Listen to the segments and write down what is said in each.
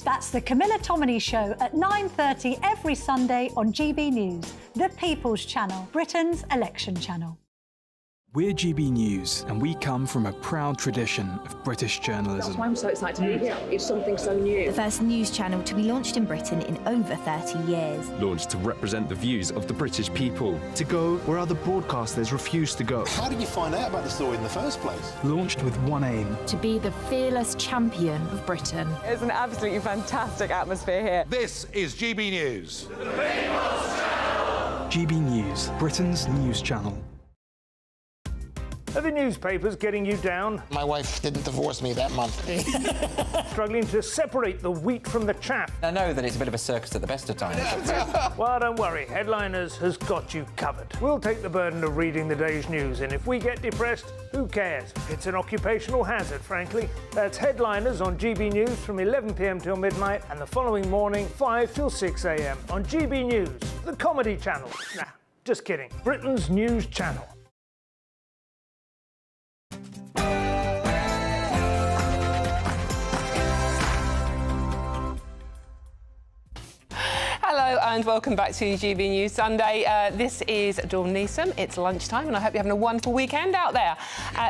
That's the Camilla Tominey Show at 9:30 every Sunday on GB News, the People's Channel, Britain's election channel. We're GB News, and we come from a proud tradition of British journalism. That's why I'm so excited to be here. It's something so new. The first news channel to be launched in Britain in over 30 years. Launched to represent the views of the British people. To go where other broadcasters refuse to go. How did you find out about the story in the first place? Launched with one aim. To be the fearless champion of Britain. It's an absolutely fantastic atmosphere here. This is GB News. The People's Channel. GB News, Britain's news channel. Are the newspapers getting you down? My wife didn't divorce me that month. Struggling to separate the wheat from the chaff? I know that it's a bit of a circus at the best of times. Well, don't worry, Headliners has got you covered. We'll take the burden of reading the day's news, and if we get depressed, who cares? It's an occupational hazard, frankly. That's Headliners on GB News from 11 p.m. till midnight, and the following morning, 5 till 6 a.m. on GB News, the comedy channel. Nah, just kidding. Britain's news channel. Hello and welcome back to GB News Sunday. This is Dawn Neeson. It's lunchtime and I hope you're having a wonderful weekend out there.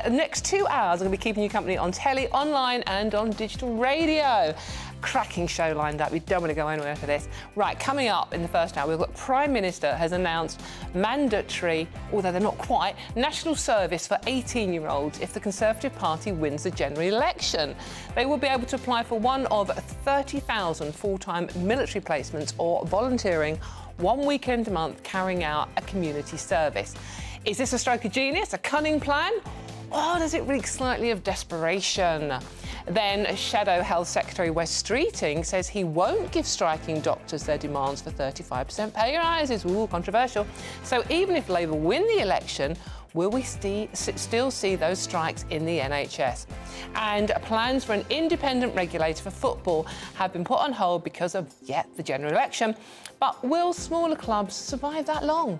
The next 2 hours I'm going to be keeping you company on telly, online and on digital radio. Cracking show lined up. We don't want to go anywhere for this. Right, coming up in the first hour, we've got Prime Minister has announced mandatory, although they're not quite, national service for 18-year-olds if the Conservative Party wins the general election. They will be able to apply for one of 30,000 full-time military placements or volunteering 1 weekend a month carrying out a community service. Is this a stroke of genius, a cunning plan? Or does it reek slightly of desperation? Then Shadow Health Secretary Wes Streeting says he won't give striking doctors their demands for 35% pay rises. Ooh, controversial. So even if Labour win the election, will we still see those strikes in the NHS? And plans for an independent regulator for football have been put on hold because of, the general election. But will smaller clubs survive that long?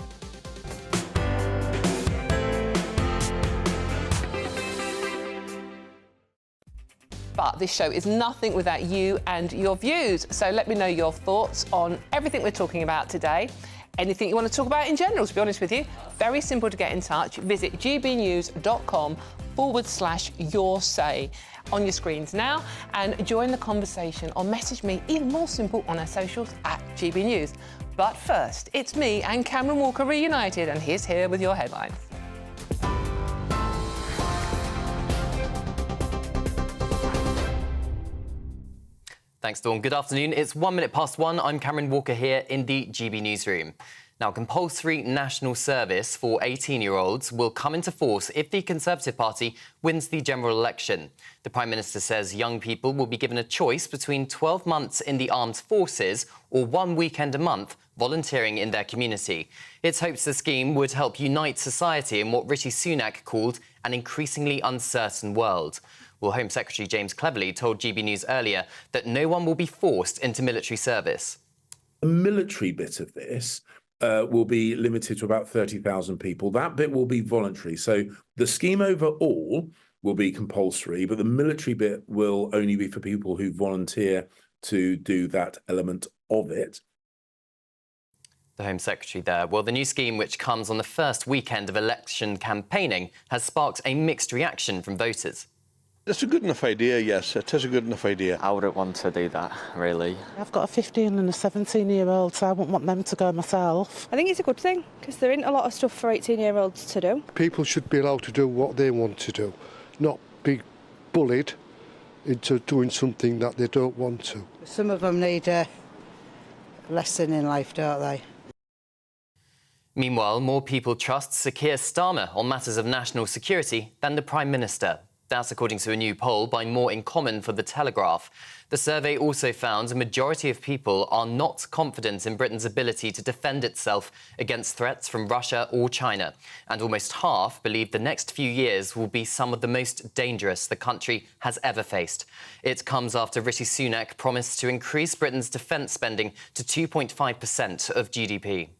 But this show is nothing without you and your views. So let me know your thoughts on everything we're talking about today. Anything you want to talk about in general, to be honest with you. Very simple to get in touch. Visit gbnews.com/your say on your screens now and join the conversation or message me, even more simple, on our socials at GB News. But first, it's me and Cameron Walker reunited, and he's here with your headlines. Thanks, Dawn. Good afternoon. It's 1 minute past 1. I'm Cameron Walker here in the GB Newsroom. Now, compulsory national service for 18-year-olds will come into force if the Conservative Party wins the general election. The Prime Minister says young people will be given a choice between 12 months in the armed forces or 1 weekend a month volunteering in their community. It's hoped the scheme would help unite society in what Rishi Sunak called an increasingly uncertain world. Well, Home Secretary James Cleverly told GB News earlier that no one will be forced into military service. The military bit of this will be limited to about 30,000 people. That bit will be voluntary. So the scheme overall will be compulsory, but the military bit will only be for people who volunteer to do that element of it. The Home Secretary there. Well, the new scheme, which comes on the first weekend of election campaigning, has sparked a mixed reaction from voters. It's a good enough idea, yes. It is a good enough idea. I wouldn't want to do that, really. I've got a 15 and a 17-year-old, so I wouldn't want them to go myself. I think it's a good thing, because there isn't a lot of stuff for 18-year-olds to do. People should be allowed to do what they want to do, not be bullied into doing something that they don't want to. Some of them need a lesson in life, don't they? Meanwhile, more people trust Sir Keir Starmer on matters of national security than the Prime Minister. That's according to a new poll by More in Common for The Telegraph. The survey also found a majority of people are not confident in Britain's ability to defend itself against threats from Russia or China. And almost half believe the next few years will be some of the most dangerous the country has ever faced. It comes after Rishi Sunak promised to increase Britain's defence spending to 2.5% of GDP.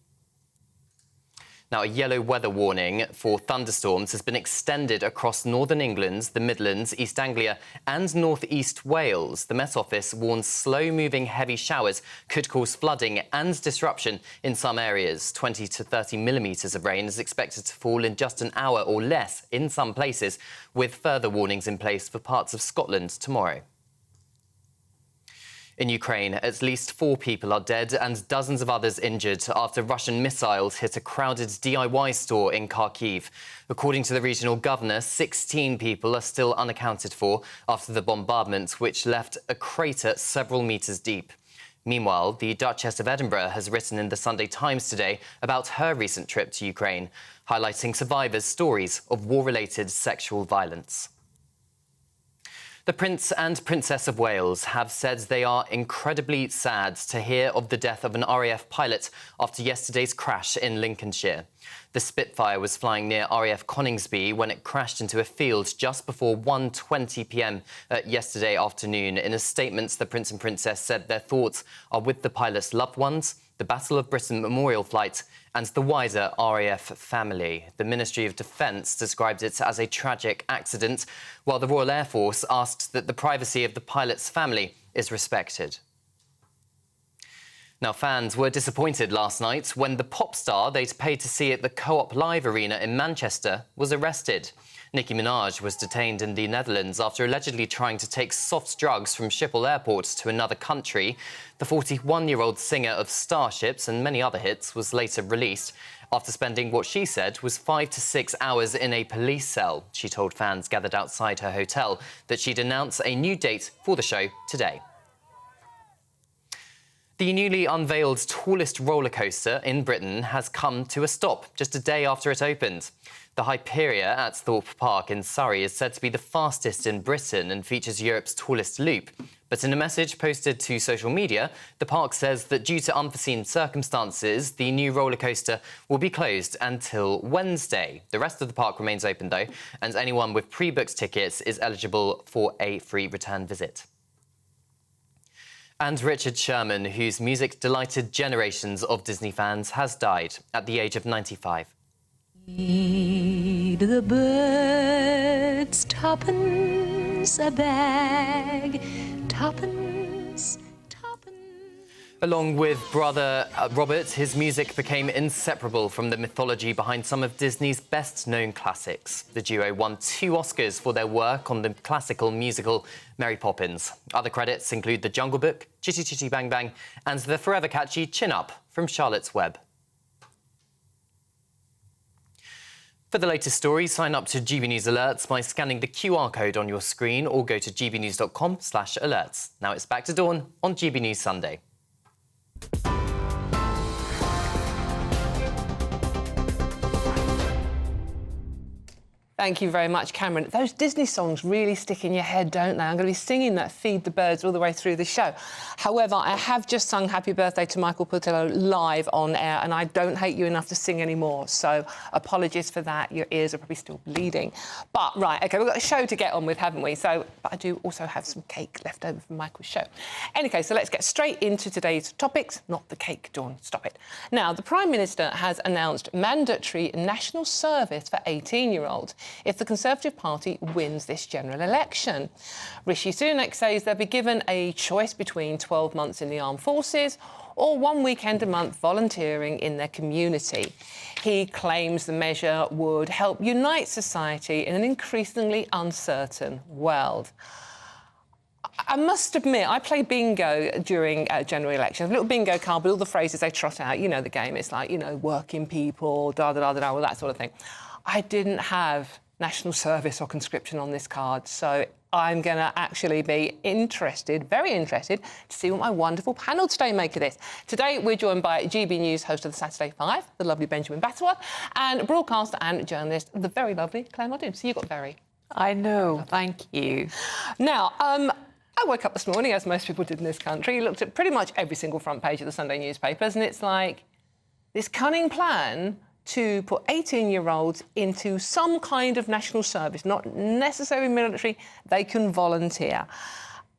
Now, a yellow weather warning for thunderstorms has been extended across northern England, the Midlands, East Anglia and North East Wales. The Met Office warns slow-moving heavy showers could cause flooding and disruption in some areas. 20 to 30 millimetres of rain is expected to fall in just an hour or less in some places, with further warnings in place for parts of Scotland tomorrow. In Ukraine, at least 4 people are dead and dozens of others injured after Russian missiles hit a crowded DIY store in Kharkiv. According to the regional governor, 16 people are still unaccounted for after the bombardment, which left a crater several metres deep. Meanwhile, the Duchess of Edinburgh has written in the Sunday Times today about her recent trip to Ukraine, highlighting survivors' stories of war-related sexual violence. The Prince and Princess of Wales have said they are incredibly sad to hear of the death of an RAF pilot after yesterday's crash in Lincolnshire. The Spitfire was flying near RAF Coningsby when it crashed into a field just before 1:20 p.m. Yesterday afternoon. In a statement, the Prince and Princess said their thoughts are with the pilot's loved ones, the Battle of Britain memorial flight and the wider RAF family. The Ministry of Defence described it as a tragic accident, while the Royal Air Force asked that the privacy of the pilot's family is respected. Now, fans were disappointed last night when the pop star they'd paid to see at the Co-op Live Arena in Manchester was arrested. Nicki Minaj was detained in the Netherlands after allegedly trying to take soft drugs from Schiphol Airport to another country. The 41-year-old singer of Starships and many other hits was later released after spending what she said was 5 to 6 hours in a police cell. She told fans gathered outside her hotel that she'd announce a new date for the show today. The newly unveiled tallest roller coaster in Britain has come to a stop just a day after it opened. The Hyperia at Thorpe Park in Surrey is said to be the fastest in Britain and features Europe's tallest loop. But in a message posted to social media, the park says that due to unforeseen circumstances, the new roller coaster will be closed until Wednesday. The rest of the park remains open, though, and anyone with pre-booked tickets is eligible for a free return visit. And Richard Sherman, whose music delighted generations of Disney fans, has died at the age of 95. Feed the birds, tuppence a bag, tuppence. Along with brother Robert, his music became inseparable from the mythology behind some of Disney's best-known classics. The duo won 2 Oscars for their work on the classical musical Mary Poppins. Other credits include The Jungle Book, Chitty Chitty Bang Bang, and the forever catchy Chin Up from Charlotte's Web. For the latest stories, sign up to GB News Alerts by scanning the QR code on your screen or go to gbnews.com/alerts. Now it's back to Dawn on GB News Sunday. Thank you very much, Cameron. Those Disney songs really stick in your head, don't they? I'm going to be singing that Feed the Birds all the way through the show. However, I have just sung Happy Birthday to Michael Portillo live on air, and I don't hate you enough to sing anymore. So apologies for that. Your ears are probably still bleeding. But, right, OK, we've got a show to get on with, haven't we? But I do also have some cake left over from Michael's show. Anyway, so let's get straight into today's topics. Not the cake, Dawn. Stop it. Now, the Prime Minister has announced mandatory national service for 18-year-olds if the Conservative Party wins this general election. Rishi Sunak says they'll be given a choice between 12 months in the armed forces or 1 weekend a month volunteering in their community. He claims the measure would help unite society in an increasingly uncertain world. I must admit, I play bingo during general elections. A little bingo card with all the phrases they trot out. You know the game. It's like, you know, working people, da-da-da-da-da, all that sort of thing. I didn't have national service or conscription on this card, so I'm going to actually be interested, very interested, to see what my wonderful panel today make of this. Today, we're joined by GB News host of the Saturday 5, the lovely Benjamin Battleworth, and broadcaster and journalist, the very lovely Claire Muldoon. So you got very. I know, thank you. Now, I woke up this morning, as most people did in this country, looked at pretty much every single front page of the Sunday newspapers, and it's like this cunning plan to put 18-year-olds into some kind of national service, not necessarily military, they can volunteer.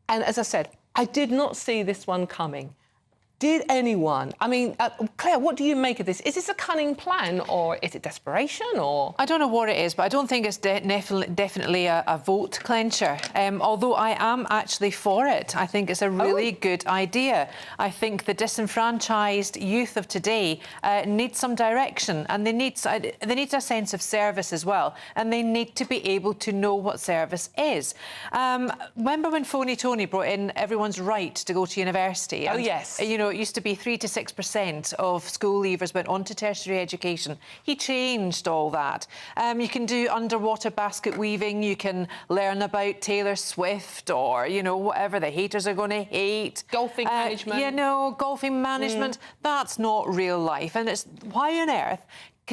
And as I said, I did not see this one coming. Did anyone... I mean, Claire, what do you make of this? Is this a cunning plan or is it desperation or...? I don't know what it is, but I don't think it's definitely a vote clencher, although I am actually for it. I think it's a really good idea. I think the disenfranchised youth of today need some direction, and they need a sense of service as well, and they need to be able to know what service is. Remember when Phony Tony brought in everyone's right to go to university? Oh, and, yes. You know, it used to be 3 to 6% of school leavers went on to tertiary education. He changed all that. You can do underwater basket weaving. You can learn about Taylor Swift or, you know, whatever the haters are going to hate. Golfing management. You know, golfing management. That's not real life. And it's why on earth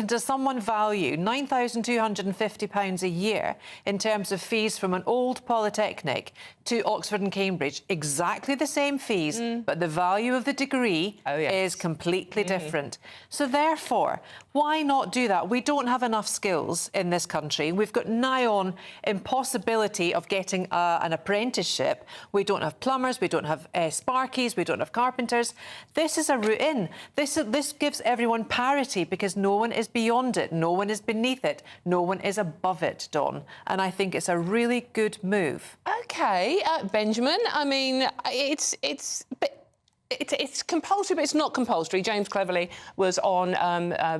does someone value £9,250 a year in terms of fees from an old polytechnic to Oxford and Cambridge? Exactly the same fees, but the value of the degree is completely different. So therefore, why not do that? We don't have enough skills in this country. We've got nigh on impossibility of getting an apprenticeship. We don't have plumbers, we don't have sparkies, we don't have carpenters. This is a route in. This gives everyone parity because no one is beyond it, no one is beneath it, no one is above it, Dawn. And I think it's a really good move. OK, Benjamin, I mean, it's compulsory, but it's not compulsory. James Cleverly was on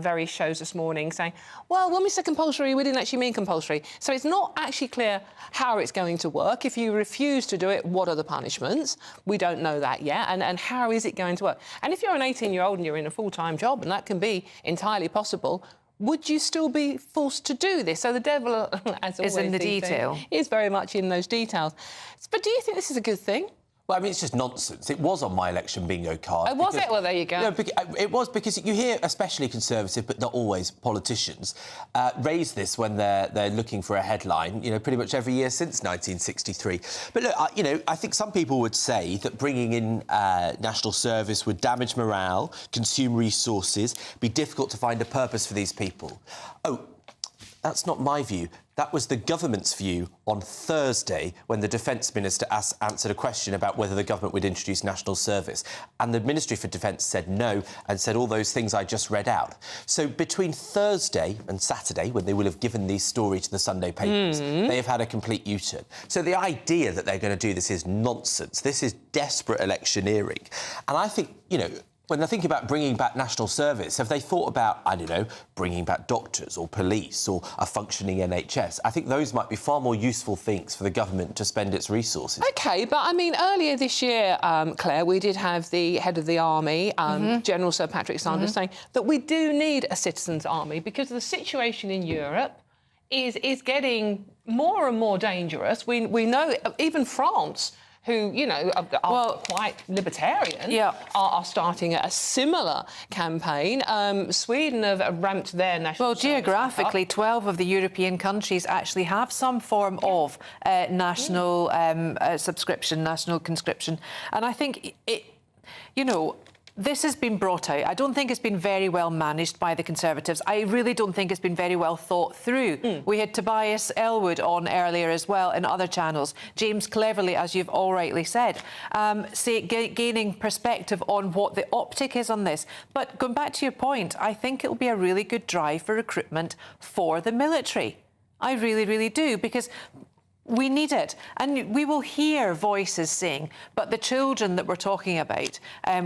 various shows this morning saying, well, when we said compulsory, we didn't actually mean compulsory. So it's not actually clear how it's going to work. If you refuse to do it, what are the punishments? We don't know that yet. And how is it going to work? And if you're an 18-year-old and you're in a full-time job, and that can be entirely possible, would you still be forced to do this? So the devil, as always, is in the detail. Is very much in those details. But do you think this is a good thing? Well, I mean, it's just nonsense. It was on my election bingo card. Oh, was it? Well, there you go. No, it was because you hear, especially Conservative, but not always politicians, raise this when they're looking for a headline, you know, pretty much every year since 1963. But look, you know, I think some people would say that bringing in national service would damage morale, consume resources, be difficult to find a purpose for these people. Oh, that's not my view. That was the government's view on Thursday when the Defence Minister answered a question about whether the government would introduce national service. And the Ministry for Defence said no and said all those things I just read out. So between Thursday and Saturday, when they will have given these stories to the Sunday papers, they have had a complete U-turn. So the idea that they're going to do this is nonsense. This is desperate electioneering. And I think, you know, when they're thinking about bringing back national service, have they thought about, I don't know, bringing back doctors or police or a functioning NHS? I think those might be far more useful things for the government to spend its resources. OK, but, I mean, earlier this year, Claire, we did have the head of the army, General Sir Patrick Sanders, saying that we do need a citizens' army because the situation in Europe is getting more and more dangerous. We know even France, who, you know, are quite libertarian, are starting a similar campaign. Sweden have ramped their national... Well, geographically, 12 of the European countries actually have some form of national subscription, national conscription. And I think, you know, this has been brought out. I don't think it's been very well managed by the Conservatives. I really don't think it's been very well thought through. We had Tobias Elwood on earlier as well in other channels. James Cleverly, as you've all rightly said, gaining perspective on what the optic is on this. But going back to your point, I think it'll be a really good drive for recruitment for the military. I really, really do, because we need it. And we will hear voices saying, but the children that we're talking about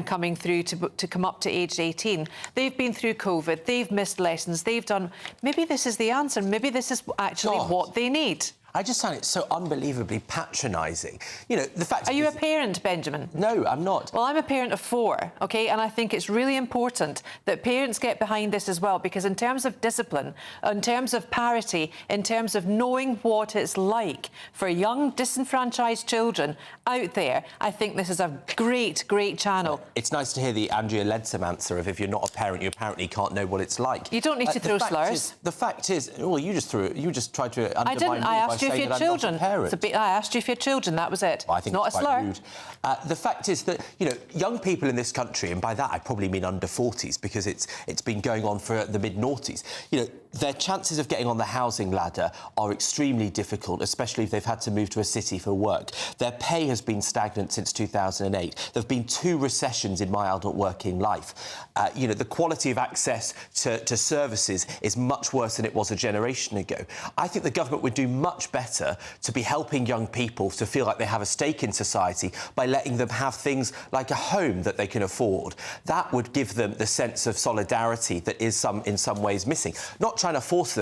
coming through to come up to age 18, they've been through COVID, they've missed lessons, they've done... Maybe this is the answer. Maybe this is actually what they need. I just find it so unbelievably patronising. You know, the fact... Are you a parent, Benjamin? No, I'm not. Well, I'm a parent of 4, OK? And I think it's really important that parents get behind this as well, because in terms of discipline, in terms of parity, in terms of knowing what it's like for young, disenfranchised children out there, I think this is a great, great channel. It's nice to hear the Andrea Leadsom answer of if you're not a parent, you apparently can't know what it's like. You don't need to throw slurs. The fact is... Well, you just tried to undermine me by asked you if you had children. I asked you if you had children. That was it. Well, I think not it's a quite slur. rude. The fact is that, you know, young people in this country, and by that I probably mean under 40s, because it's been going on for the mid-noughties, you know, their chances of getting on the housing ladder are extremely difficult, especially if they've had to move to a city for work. Their pay has been stagnant since 2008. There have been 2 recessions in my adult working life. You know, the quality of access to services is much worse than it was a generation ago. I think the government would do much better to be helping young people to feel like they have a stake in society by letting them have things like a home that they can afford. That would give them the sense of solidarity that is in some ways missing. Not trying to force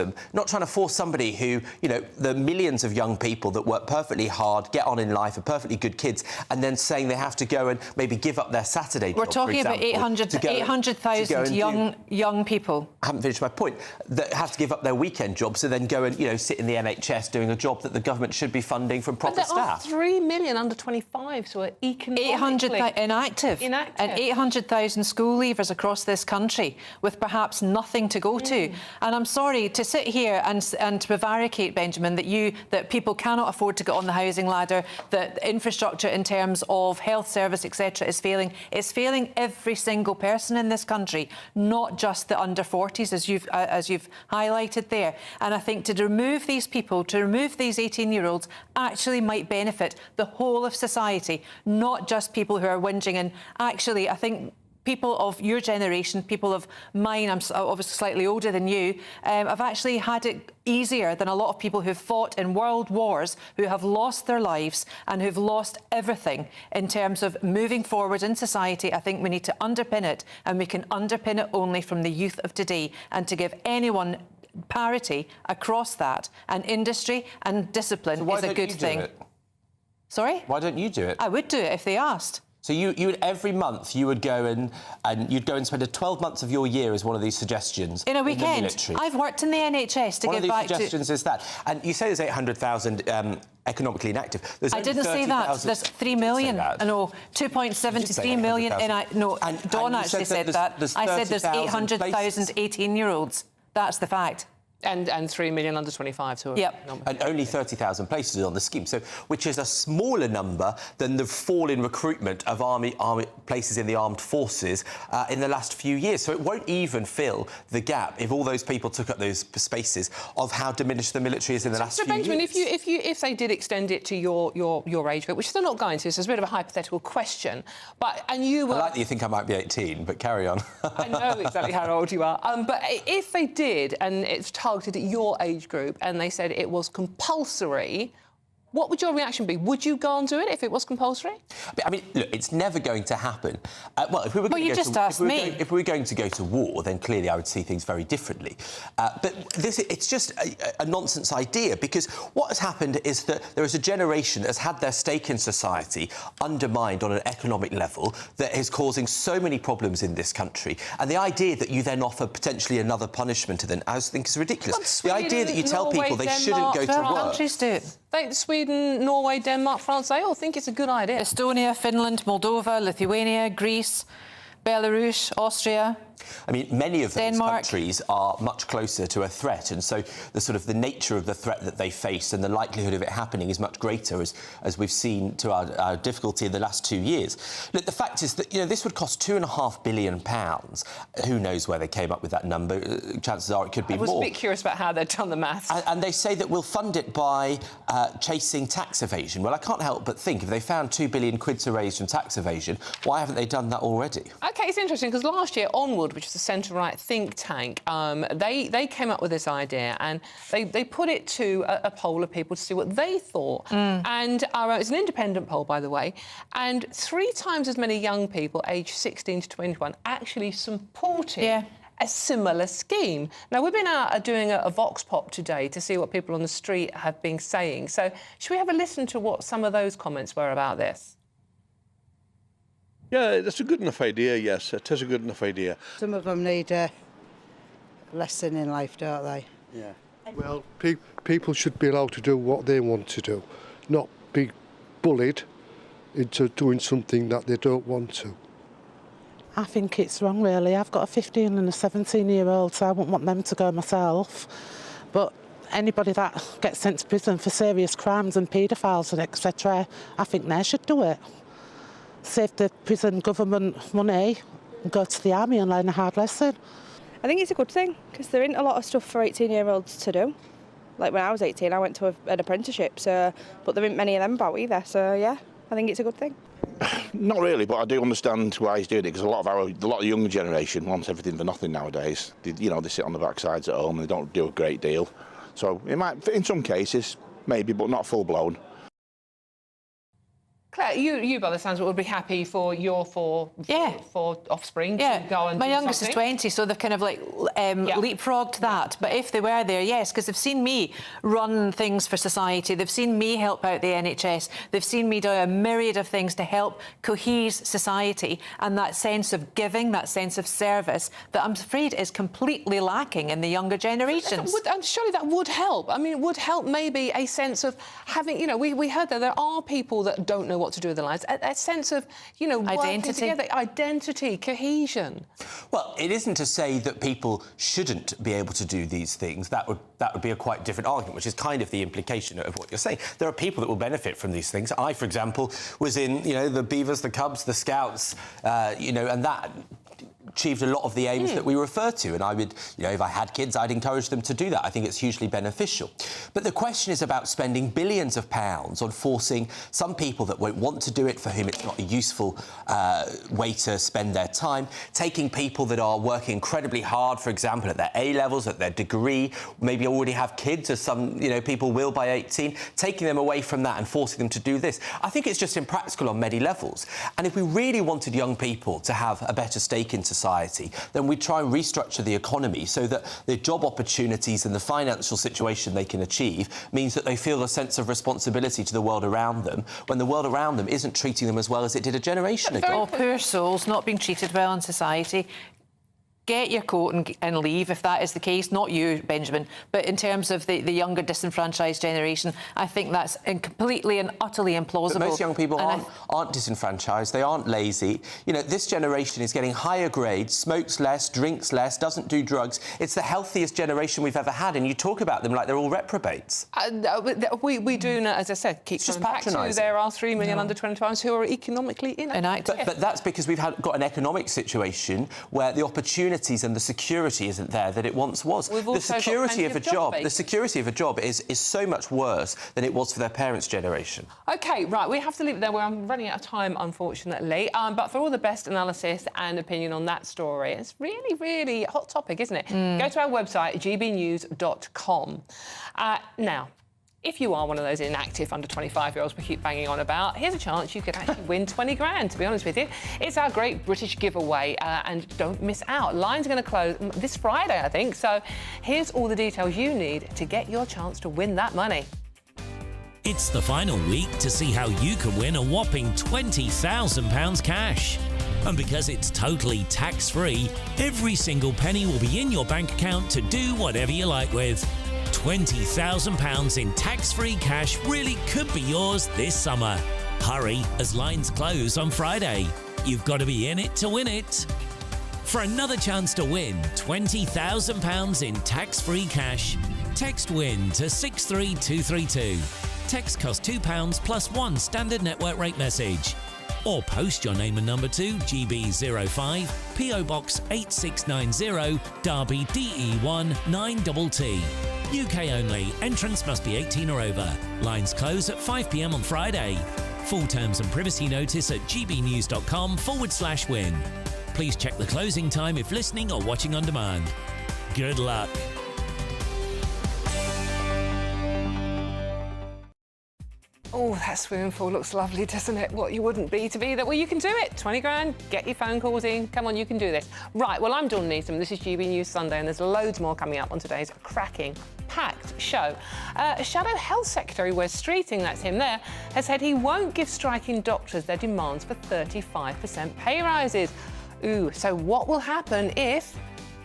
somebody who, you know, the millions of young people that work perfectly hard, get on in life, are perfectly good kids, and then saying they have to go and maybe give up their Saturday job. We're talking about 800,000 young people. I haven't finished my point. That have to give up their weekend jobs to then go and, you know, sit in the NHS doing a job that the government should be funding from proper staff. There are 3 million under 25s who are economically inactive, and 800,000 school leavers across this country with perhaps nothing to go to. And I'm sorry to sit here and prevaricate, Benjamin, that people cannot afford to get on the housing ladder, that infrastructure in terms of health service, etc., is failing. It's failing every single person in this country, not just the under 40s, as you've highlighted there. And I think to remove these people, to remove these 18-year-olds, actually might benefit the whole of society, not just people who are whinging. And actually, I think people of your generation, people of mine, I'm obviously slightly older than you, have actually had it easier than a lot of people who've fought in world wars, who have lost their lives and who've lost everything in terms of moving forward in society. I think we need to underpin it, and we can underpin it only from the youth of today, and to give anyone parity across that, and industry and discipline is a good thing. Sorry? Why don't you do it? I would do it if they asked. So you would, every month you would go and you'd go and spend 12 months of your year as one of these suggestions in a weekend. In the military. I've worked in the NHS to one give of these back suggestions is that, and you say there's 800,000 economically inactive. I didn't say that. There's 3 million. No, 2.73 million. Dawn actually said that. I said there's 800,000 18-year-olds. That's the fact. And 3 million under 25 too. Yep. And only 30,000 places on the scheme, so which is a smaller number than the fall in recruitment of army places in the armed forces in the last few years. So it won't even fill the gap if all those people took up those spaces of how diminished the military is in the last few Benjamin, years. if they did extend it to your age group, which they're not going to, so it's a bit of a hypothetical question. And you were. I like that you think I might be 18, but carry on. I know exactly how old you are. But if they did, and it's targeted at your age group, and they said it was compulsory, what would your reaction be? Would you go and do it if it was compulsory? I mean, look, it's never going to happen. Well, if we were if we were going to go to war, then clearly I would see things very differently. But it's just a nonsense idea, because what has happened is that there is a generation that has had their stake in society undermined on an economic level that is causing so many problems in this country. And the idea that you then offer potentially another punishment to them, I think is ridiculous. The idea that you tell people they shouldn't go to work. Countries do. Sweden, Norway, Denmark, France, they all think it's a good idea. Estonia, Finland, Moldova, Lithuania, Greece, Belarus, Austria. I mean, many of those Denmark. countries are much closer to a threat, and so the nature of the threat that they face and the likelihood of it happening is much greater, as we've seen to our difficulty in the last 2 years. Look, the fact is that, you know, this would cost £2.5 billion. Who knows where they came up with that number? Chances are it could be more. I was a bit curious about how they'd done the maths. And they say that we'll fund it by chasing tax evasion. Well, I can't help but think, if they found £2 billion to raise from tax evasion, why haven't they done that already? OK, it's interesting, because last year, Onward, which is the centre-right think tank, they came up with this idea, and they put it to a poll of people to see what they thought. And it's an independent poll, by the way, and 3 times as many young people aged 16 to 21 actually supported a similar scheme. Now, we've been out doing a vox pop today to see what people on the street have been saying. So should we have a listen to what some of those comments were about this? Yeah, that's a good enough idea, yes. It is a good enough idea. Some of them need a lesson in life, don't they? Yeah. Well, people should be allowed to do what they want to do, not be bullied into doing something that they don't want to. I think it's wrong, really. I've got a 15 and a 17-year-old, so I wouldn't want them to go myself. But anybody that gets sent to prison for serious crimes and paedophiles and etc., I think they should do it. Save the prison government money and go to the army and learn a hard lesson. I think it's a good thing because there isn't a lot of stuff for 18-year-olds to do. Like when I was 18, I went to an apprenticeship, but there isn't many of them about either. So yeah, I think it's a good thing. Not really, but I do understand why he's doing it because a lot of younger generation wants everything for nothing nowadays. They sit on the backsides at home and they don't do a great deal. So it might, in some cases, maybe, but not full blown. Claire, you by the sounds of it would be happy for your four offspring to go and my do youngest something. is 20, so they've kind of like leapfrogged that. But if they were there, yes, because they've seen me run things for society, they've seen me help out the NHS, they've seen me do a myriad of things to help cohese society, and that sense of giving, that sense of service that I'm afraid is completely lacking in the younger generations. Surely that would help. I mean, it would help maybe a sense of having, we heard that there are people that don't know what to do with their lives, a sense of, working together, identity, cohesion. Well, it isn't to say that people shouldn't be able to do these things. That would be a quite different argument, which is kind of the implication of what you're saying. There are people that will benefit from these things. I, for example, was in, the Beavers, the Cubs, the Scouts, and that achieved a lot of the aims that we refer to, and I would, if I had kids, I'd encourage them to do that. I think it's hugely beneficial. But the question is about spending billions of pounds on forcing some people that won't want to do it, for whom it's not a useful way to spend their time, taking people that are working incredibly hard, for example, at their A-levels, at their degree, maybe already have kids, as some people will by 18, taking them away from that and forcing them to do this. I think it's just impractical on many levels. And if we really wanted young people to have a better stake in society, then we try and restructure the economy so that the job opportunities and the financial situation they can achieve means that they feel a sense of responsibility to the world around them, when the world around them isn't treating them as well as it did a generation ago. Oh, poor souls, not being treated well in society. Get your coat and leave if that is the case. Not you, Benjamin, but in terms of the younger disenfranchised generation, I think that's completely and utterly implausible. But most young people aren't disenfranchised. They aren't lazy. This generation is getting higher grades, smokes less, drinks less, doesn't do drugs. It's the healthiest generation we've ever had, and you talk about them like they're all reprobates. We do, as I said, keep coming back to there are 3 million under 25s who are economically inactive. But that's because we've got an economic situation where the opportunity and the security isn't there that it once was. The security of a job is so much worse than it was for their parents' generation. OK, right, we have to leave it there. We're running out of time, unfortunately. But for all the best analysis and opinion on that story, it's really, really a hot topic, isn't it? Go to our website, gbnews.com. Now, if you are one of those inactive under 25-year-olds we keep banging on about, here's a chance you could actually win 20 grand, to be honest with you. It's our great British giveaway, and don't miss out. Lines are going to close this Friday, I think, so here's all the details you need to get your chance to win that money. It's the final week to see how you can win a whopping £20,000 cash. And because it's totally tax-free, every single penny will be in your bank account to do whatever you like with. £20,000 in tax-free cash really could be yours this summer. Hurry, as lines close on Friday. You've got to be in it to win it. For another chance to win £20,000 in tax-free cash, text WIN to 63232. Text costs £2 plus one standard network rate message. Or post your name and number to GB05, PO Box 8690, Derby DE1 9TT. UK only. Entrance must be 18 or over. Lines close at 5 p.m. on Friday. Full terms and privacy notice at gbnews.com/win. Please check the closing time if listening or watching on demand. Good luck. Oh, that swimming pool looks lovely, doesn't it? What you wouldn't be to be there. Well, you can do it. 20 grand, get your phone calls in. Come on, you can do this. Right, well, I'm Dawn Neeson. This is GB News Sunday, and there's loads more coming up on today's cracking, packed show. Shadow Health Secretary Wes Streeting, that's him there, has said he won't give striking doctors their demands for 35% pay rises. Ooh, so what will happen if...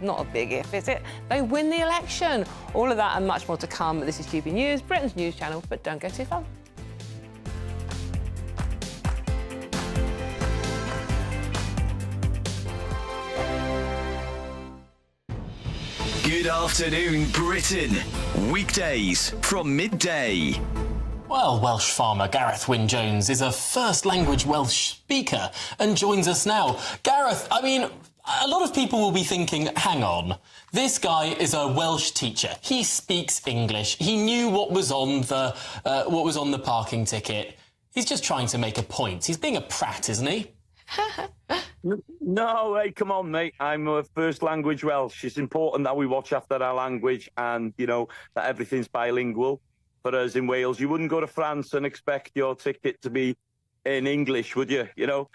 Not a big if, is it? They win the election. All of that and much more to come. This is GB News, Britain's news channel, but don't go too far. Good Good afternoon, Britain. Weekdays from midday. Well, Welsh farmer Gareth Wyn-Jones is a first-language Welsh speaker and joins us now. Gareth, I mean, a lot of people will be thinking, hang on, this guy is a Welsh teacher. He speaks English. He knew what was on the parking ticket. He's just trying to make a point. He's being a prat, isn't he? No, hey, come on, mate. I'm a first language Welsh. It's important that we watch after our language and, you know, that everything's bilingual. For us in Wales, you wouldn't go to France and expect your ticket to be in English, would you? You know,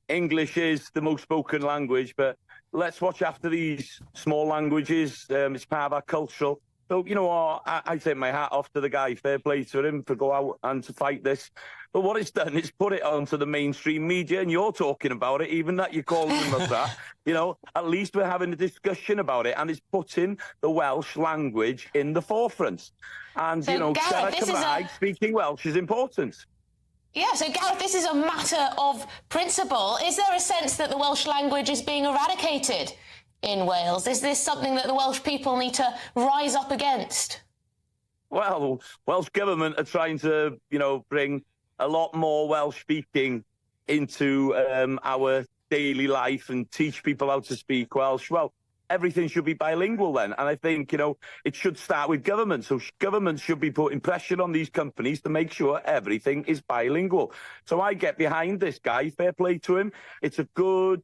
English is the most spoken language, but let's watch after these small languages. It's part of our cultural. So, you know, I take my hat off to the guy. Fair play to him for go out and to fight this. But what it's done is put it onto the mainstream media, and you're talking about it, even that you're calling them that. You know, at least we're having a discussion about it, and it's putting the Welsh language in the forefront. And, so, you know, Gareth, speaking Welsh is important. Yeah, so Gareth, this is a matter of principle. Is there a sense that the Welsh language is being eradicated in Wales? Is this something that the Welsh people need to rise up against? Well, Welsh government are trying to, you know, bring a lot more Welsh speaking into our daily life and teach people how to speak Welsh. Well, everything should be bilingual then. And I think, you know, it should start with government. So government should be putting pressure on these companies to make sure everything is bilingual. So I get behind this guy. Fair play to him. It's a good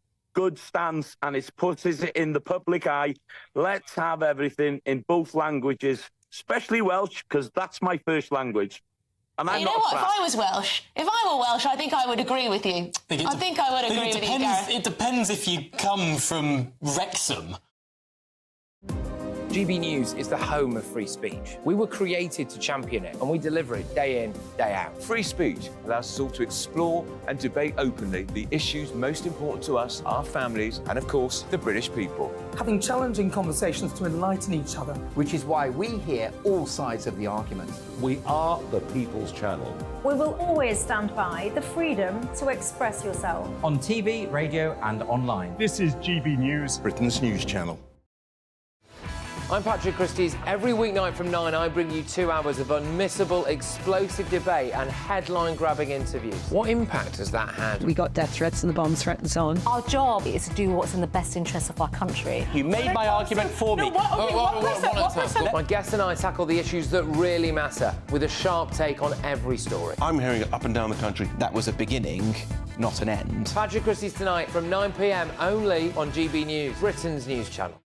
stance, and it puts it in the public eye. Let's have everything in both languages, especially Welsh, because that's my first language. And I'm you know what? If I was Welsh, if I were Welsh, I think I would agree with you. I think I would agree with you, Gareth. It depends if you come from Wrexham. GB News is the home of free speech. We were created to champion it, and we deliver it day in, day out. Free speech allows us all to explore and debate openly the issues most important to us, our families, and of course, the British people. Having challenging conversations to enlighten each other. Which is why we hear all sides of the argument. We are the People's Channel. We will always stand by the freedom to express yourself. On TV, radio and online. This is GB News, Britain's news channel. I'm Patrick Christie's. Every weeknight from 9, I bring you 2 hours of unmissable, explosive debate and headline-grabbing interviews. What impact has that had? We got death threats and the bomb threats on. Our job is to do what's in the best interest of our country. You made my argument for me. My guests and I tackle the issues that really matter, with a sharp take on every story. I'm hearing it up and down the country. That was a beginning, not an end. Patrick Christie's tonight from 9 p.m. only on GB News, Britain's news channel.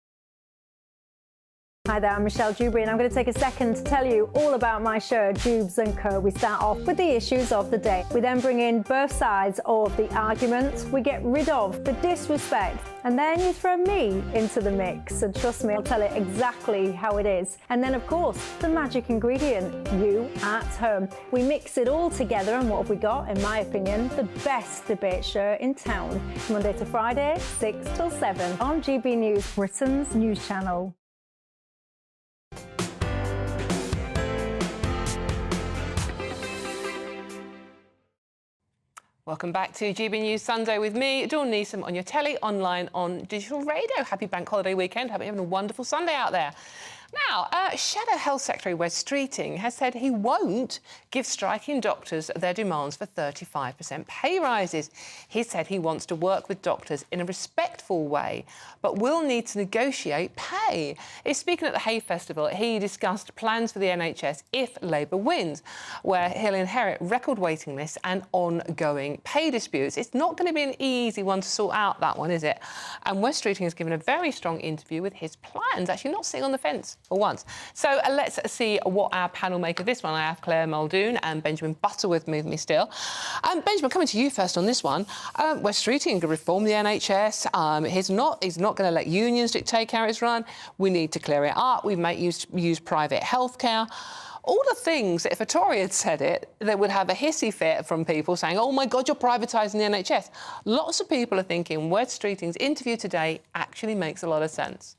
Hi there, I'm Michelle Dewberry, and I'm going to take a second to tell you all about my show, Dubes & Co. We start off with the issues of the day. We then bring in both sides of the argument. We get rid of the disrespect, and then you throw me into the mix. And trust me, I'll tell it exactly how it is. And then, of course, the magic ingredient, you at home. We mix it all together, and what have we got? In my opinion, the best debate show in town. Monday to Friday, 6 till 7 on GB News, Britain's news channel. Welcome back to GB News Sunday with me, Dawn Neeson, on your telly, online, on digital radio. Happy Bank Holiday weekend. Hope you're having a wonderful Sunday out there. Now, Shadow Health Secretary Wes Streeting has said he won't give striking doctors their demands for 35% pay rises. He said he wants to work with doctors in a respectful way, but will need to negotiate pay. He's speaking at the Hay Festival. He discussed plans for the NHS if Labour wins, where he'll inherit record waiting lists and ongoing pay disputes. It's not going to be an easy one to sort out, that one, is it? And Wes Streeting has given a very strong interview with his plans, actually not sitting on the fence for once. So let's see what our panel make of this one. I have Claire Muldoon and Benjamin Butterworth with me still. Benjamin, coming to you first on this one. Wes Streeting can reform the NHS. He's not going to let unions dictate how it's run. We need to clear it up. We might use private healthcare. All the things that if a Tory had said it, they would have a hissy fit from people saying, oh, my God, you're privatising the NHS. Lots of people are thinking Wes Streeting's interview today actually makes a lot of sense.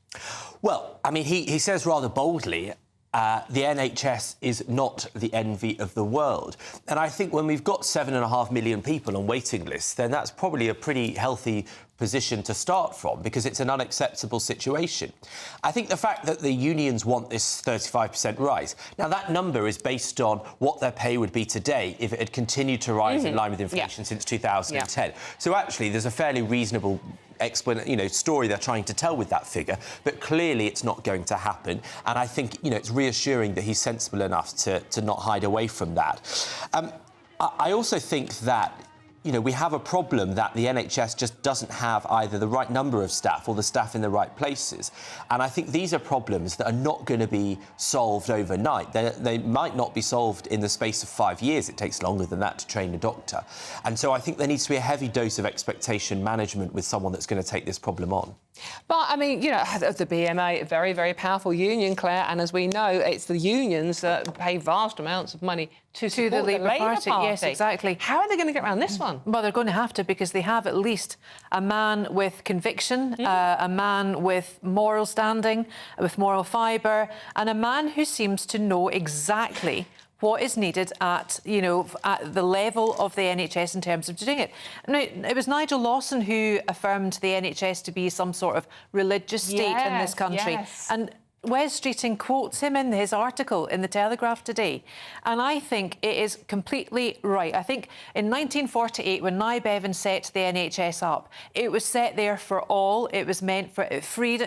Well, I mean, he says rather boldly, the NHS is not the envy of the world. And I think when we've got 7.5 million people on waiting lists, then that's probably a pretty healthy position to start from, because it's an unacceptable situation. I think the fact that the unions want this 35% rise, now that number is based on what their pay would be today if it had continued to rise in line with inflation since 2010. So actually there's a fairly reasonable story they're trying to tell with that figure, but clearly it's not going to happen. And I think, it's reassuring that he's sensible enough to not hide away from that. I also think that we have a problem that the NHS just doesn't have either the right number of staff or the staff in the right places. And I think these are problems that are not going to be solved overnight. They might not be solved in the space of 5 years. It takes longer than that to train a doctor. And so I think there needs to be a heavy dose of expectation management with someone that's going to take this problem on. But, I mean, the BMA, a very, very powerful union, Claire, and as we know, it's the unions that pay vast amounts of money to support the Labour Party. Yes, exactly. How are they going to get around this one? Well, they're going to have to, because they have at least a man with conviction, a man with moral standing, with moral fibre, and a man who seems to know exactly what is needed at the level of the NHS in terms of doing it. Now, it was Nigel Lawson who affirmed the NHS to be some sort of religious state in this country. And Wes Streeting quotes him in his article in the Telegraph today. And I think it is completely right. I think in 1948, when Nye Bevan set the NHS up, it was set there for all. It was meant for free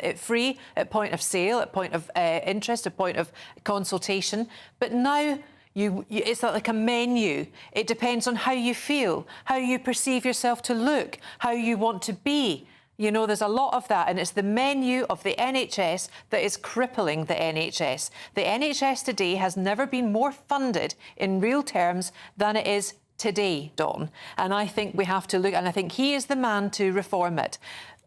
at point of sale, at point of interest, at point of consultation. But now it's like a menu. It depends on how you feel, how you perceive yourself to look, how you want to be. There's a lot of that, and it's the menu of the NHS that is crippling the NHS. The NHS today has never been more funded in real terms than it is today, Dawn. And I think we have to look, and I think he is the man to reform it.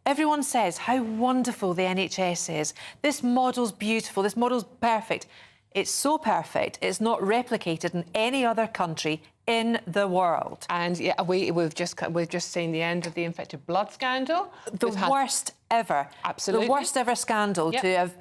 Everyone says how wonderful the NHS is. This model's beautiful, this model's perfect. It's so perfect, it's not replicated in any other country in the world. And we've just seen the end of the infected blood scandal. The worst ever. Absolutely. The worst ever scandal to have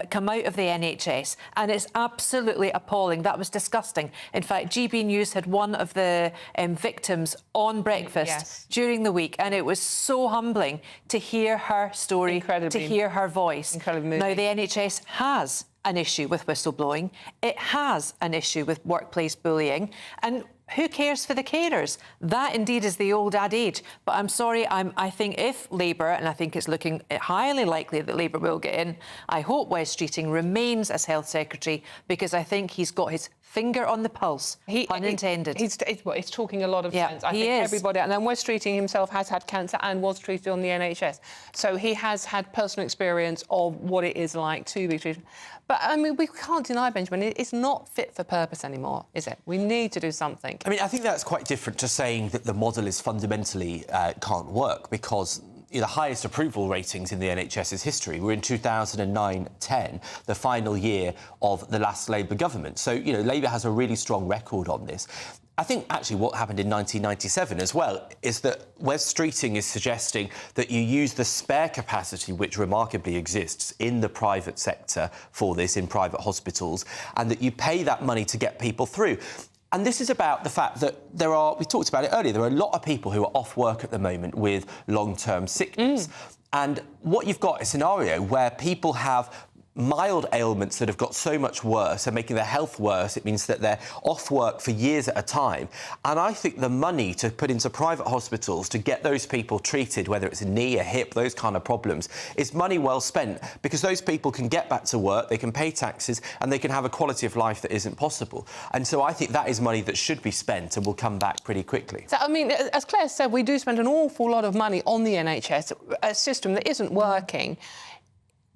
come out of the NHS. And it's absolutely appalling. That was disgusting. In fact, GBNews had one of the victims on breakfast during the week, and it was so humbling to hear her story, to hear her voice. Incredibly moving. Now, the NHS has an issue with whistleblowing. It has an issue with workplace bullying. And who cares for the carers? That indeed is the old adage. But I'm sorry, I think if Labour, and I think it's looking highly likely that Labour will get in, I hope Wes Streeting remains as Health Secretary, because I think he's got his finger on the pulse, pun intended. He's talking a lot of sense. I think everybody, and then Wes Streeting himself has had cancer and was treated on the NHS. So he has had personal experience of what it is like to be treated. But, I mean, we can't deny, Benjamin, it's not fit for purpose anymore, is it? We need to do something. I mean, I think that's quite different to saying that the model is fundamentally can't work, because the highest approval ratings in the NHS's history were in 2009-10, the final year of the last Labour government. So, Labour has a really strong record on this. I think, actually, what happened in 1997 as well is that Wes Streeting is suggesting that you use the spare capacity which remarkably exists in the private sector for this, in private hospitals, and that you pay that money to get people through. And this is about the fact that we talked about it earlier, there are a lot of people who are off work at the moment with long-term sickness. And what you've got is a scenario where people have mild ailments that have got so much worse and making their health worse. It means that they're off work for years at a time. And I think the money to put into private hospitals to get those people treated, whether it's a knee, a hip, those kind of problems, is money well spent, because those people can get back to work, they can pay taxes, and they can have a quality of life that isn't possible. And so I think that is money that should be spent and will come back pretty quickly. So, I mean, as Claire said, we do spend an awful lot of money on the NHS, a system that isn't working.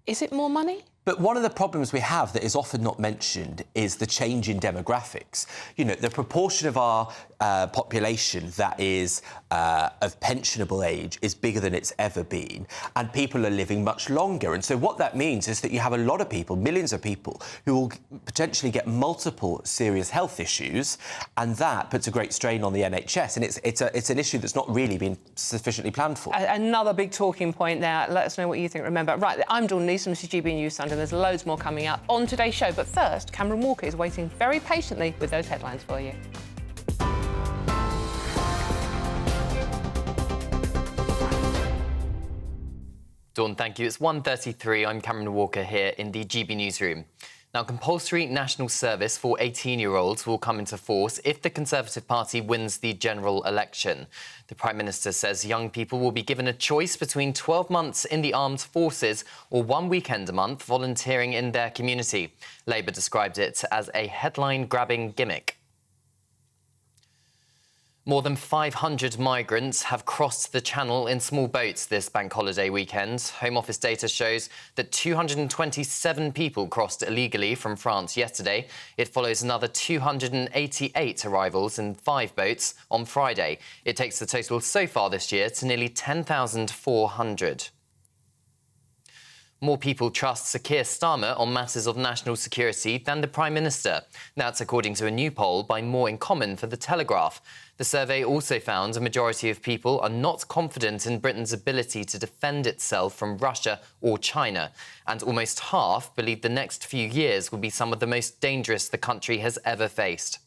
Is it more money? But one of the problems we have that is often not mentioned is the change in demographics. The proportion of our population that is of pensionable age is bigger than it's ever been, and people are living much longer. And so what that means is that you have a lot of people, millions of people, who will potentially get multiple serious health issues, and that puts a great strain on the NHS. And it's an issue that's not really been sufficiently planned for. Another big talking point there. Let us know what you think. Remember, right, I'm Dawn Neeson, this is GB News Sunday. and there's loads more coming up on today's show. But first, Cameron Walker is waiting very patiently with those headlines for you. Dawn, thank you. It's 1:33. I'm Cameron Walker here in the GB newsroom. Now, compulsory national service for 18-year-olds will come into force if the Conservative Party wins the general election. The Prime Minister says young people will be given a choice between 12 months in the armed forces or 1 weekend a month volunteering in their community. Labour described it as a headline-grabbing gimmick. More than 500 migrants have crossed the Channel in small boats this bank holiday weekend. Home Office data shows that 227 people crossed illegally from France yesterday. It follows another 288 arrivals in 5 boats on Friday. It takes the total so far this year to nearly 10,400. More people trust Sir Keir Starmer on matters of national security than the Prime Minister. That's according to a new poll by More in Common for The Telegraph. The survey also found a majority of people are not confident in Britain's ability to defend itself from Russia or China, and almost half believe the next few years will be some of the most dangerous the country has ever faced.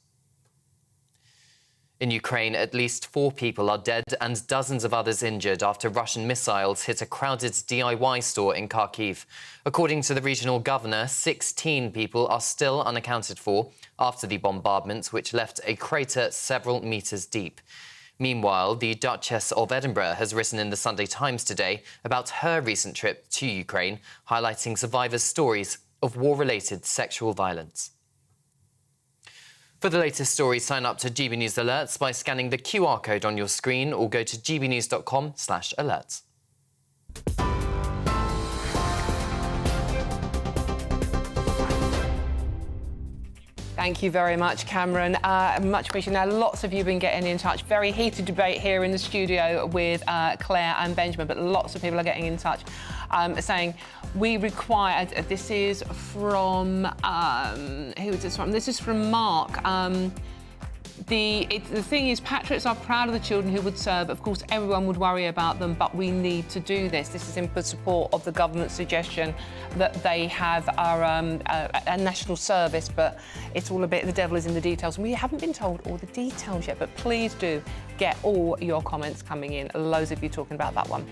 In Ukraine, at least 4 people are dead and dozens of others injured after Russian missiles hit a crowded DIY store in Kharkiv. According to the regional governor, 16 people are still unaccounted for after the bombardment, which left a crater several metres deep. Meanwhile, the Duchess of Edinburgh has written in the Sunday Times today about her recent trip to Ukraine, highlighting survivors' stories of war-related sexual violence. For the latest stories, sign up to GB News Alerts by scanning the QR code on your screen or go to gbnews.com/alerts. Thank you very much, Cameron. Much appreciated. Now, lots of you have been getting in touch. Very heated debate here in the studio with Claire and Benjamin, but lots of people are getting in touch saying we require... This is from... who is this from? This is from Mark. The thing is, patriots are proud of the children who would serve. Of course, everyone would worry about them, but we need to do this. This is in support of the government's suggestion that they have a national service, but it's all a bit, the devil is in the details. And we haven't been told all the details yet, but please do get all your comments coming in. Loads of you talking about that one.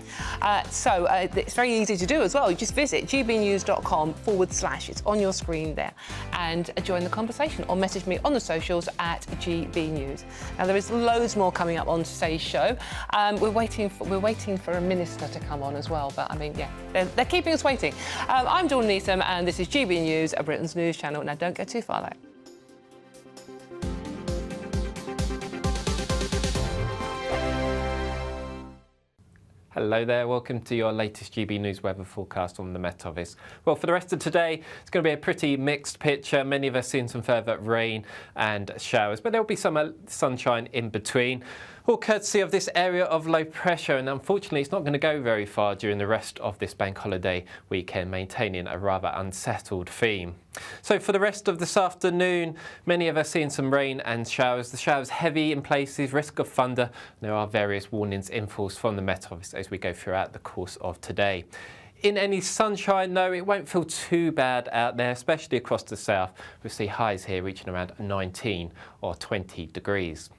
So it's very easy to do as well. You just visit gbnews.com/. It's on your screen there, and join the conversation or message me on the socials at GBNews. Now, there is loads more coming up on today's show. We're waiting for a minister to come on as well, but I mean, yeah, they're keeping us waiting. I'm Dawn Neeson, and this is GB News, Britain's news channel. Now, don't go too far though. Hello there, welcome to your latest GB News weather forecast on the Met Office. Well, for the rest of today, it's going to be a pretty mixed picture. Many of us seeing some further rain and showers, but there'll be some sunshine in between. All courtesy of this area of low pressure, and unfortunately it's not going to go very far during the rest of this bank holiday weekend, maintaining a rather unsettled theme. So for the rest of this afternoon, many of us seeing some rain and showers. The showers heavy in places, risk of thunder. There are various warnings in force from the Met Office as we go throughout the course of today. In any sunshine, though, it won't feel too bad out there, especially across the south. We'll see highs here reaching around 19 or 20 degrees.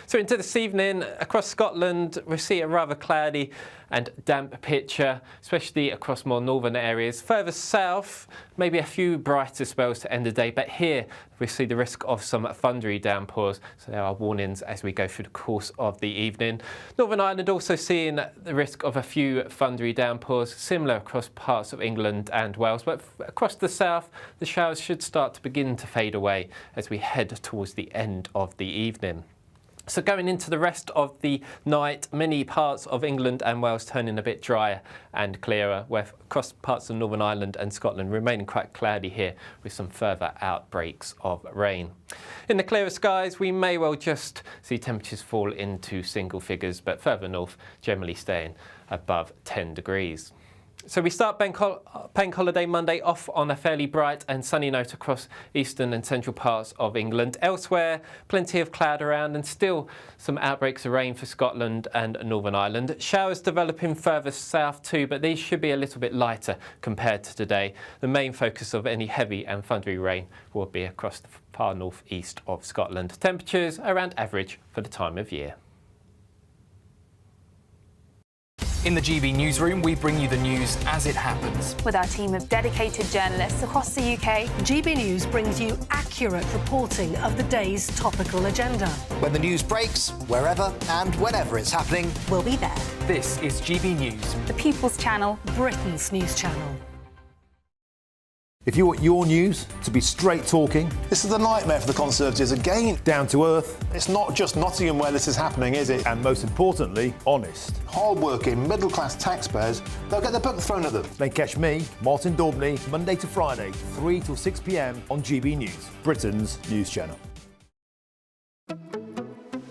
So into this evening, across Scotland, we see a rather cloudy and damp picture, especially across more northern areas. Further south, maybe a few brighter spells to end the day, but here we see the risk of some thundery downpours, so there are warnings as we go through the course of the evening. Northern Ireland also seeing the risk of a few thundery downpours, similar across parts of England and Wales, but across the south, the showers should start to begin to fade away as we head towards the end of the evening. So going into the rest of the night, many parts of England and Wales turning a bit drier and clearer, where across parts of Northern Ireland and Scotland remaining quite cloudy here with some further outbreaks of rain. In the clearer skies, we may well just see temperatures fall into single figures, but further north generally staying above 10 degrees. So we start bank holiday Monday off on a fairly bright and sunny note across eastern and central parts of England. Elsewhere, plenty of cloud around and still some outbreaks of rain for Scotland and Northern Ireland. Showers developing further south too, but these should be a little bit lighter compared to today. The main focus of any heavy and thundery rain will be across the far north-east of Scotland. Temperatures around average for the time of year. In the GB newsroom, we bring you the news as it happens. With our team of dedicated journalists across the UK, GB News brings you accurate reporting of the day's topical agenda. When the news breaks, wherever and whenever it's happening, we'll be there. This is GB News, the People's Channel, Britain's news channel. If you want your news to be straight talking... This is a nightmare for the Conservatives again. Down to earth. It's not just Nottingham where this is happening, is it? And most importantly, honest. Hard-working, middle-class taxpayers, they'll get their book thrown at them. Then catch me, Martin Daubney, Monday to Friday, 3 till 6 p.m. on GB News, Britain's news channel.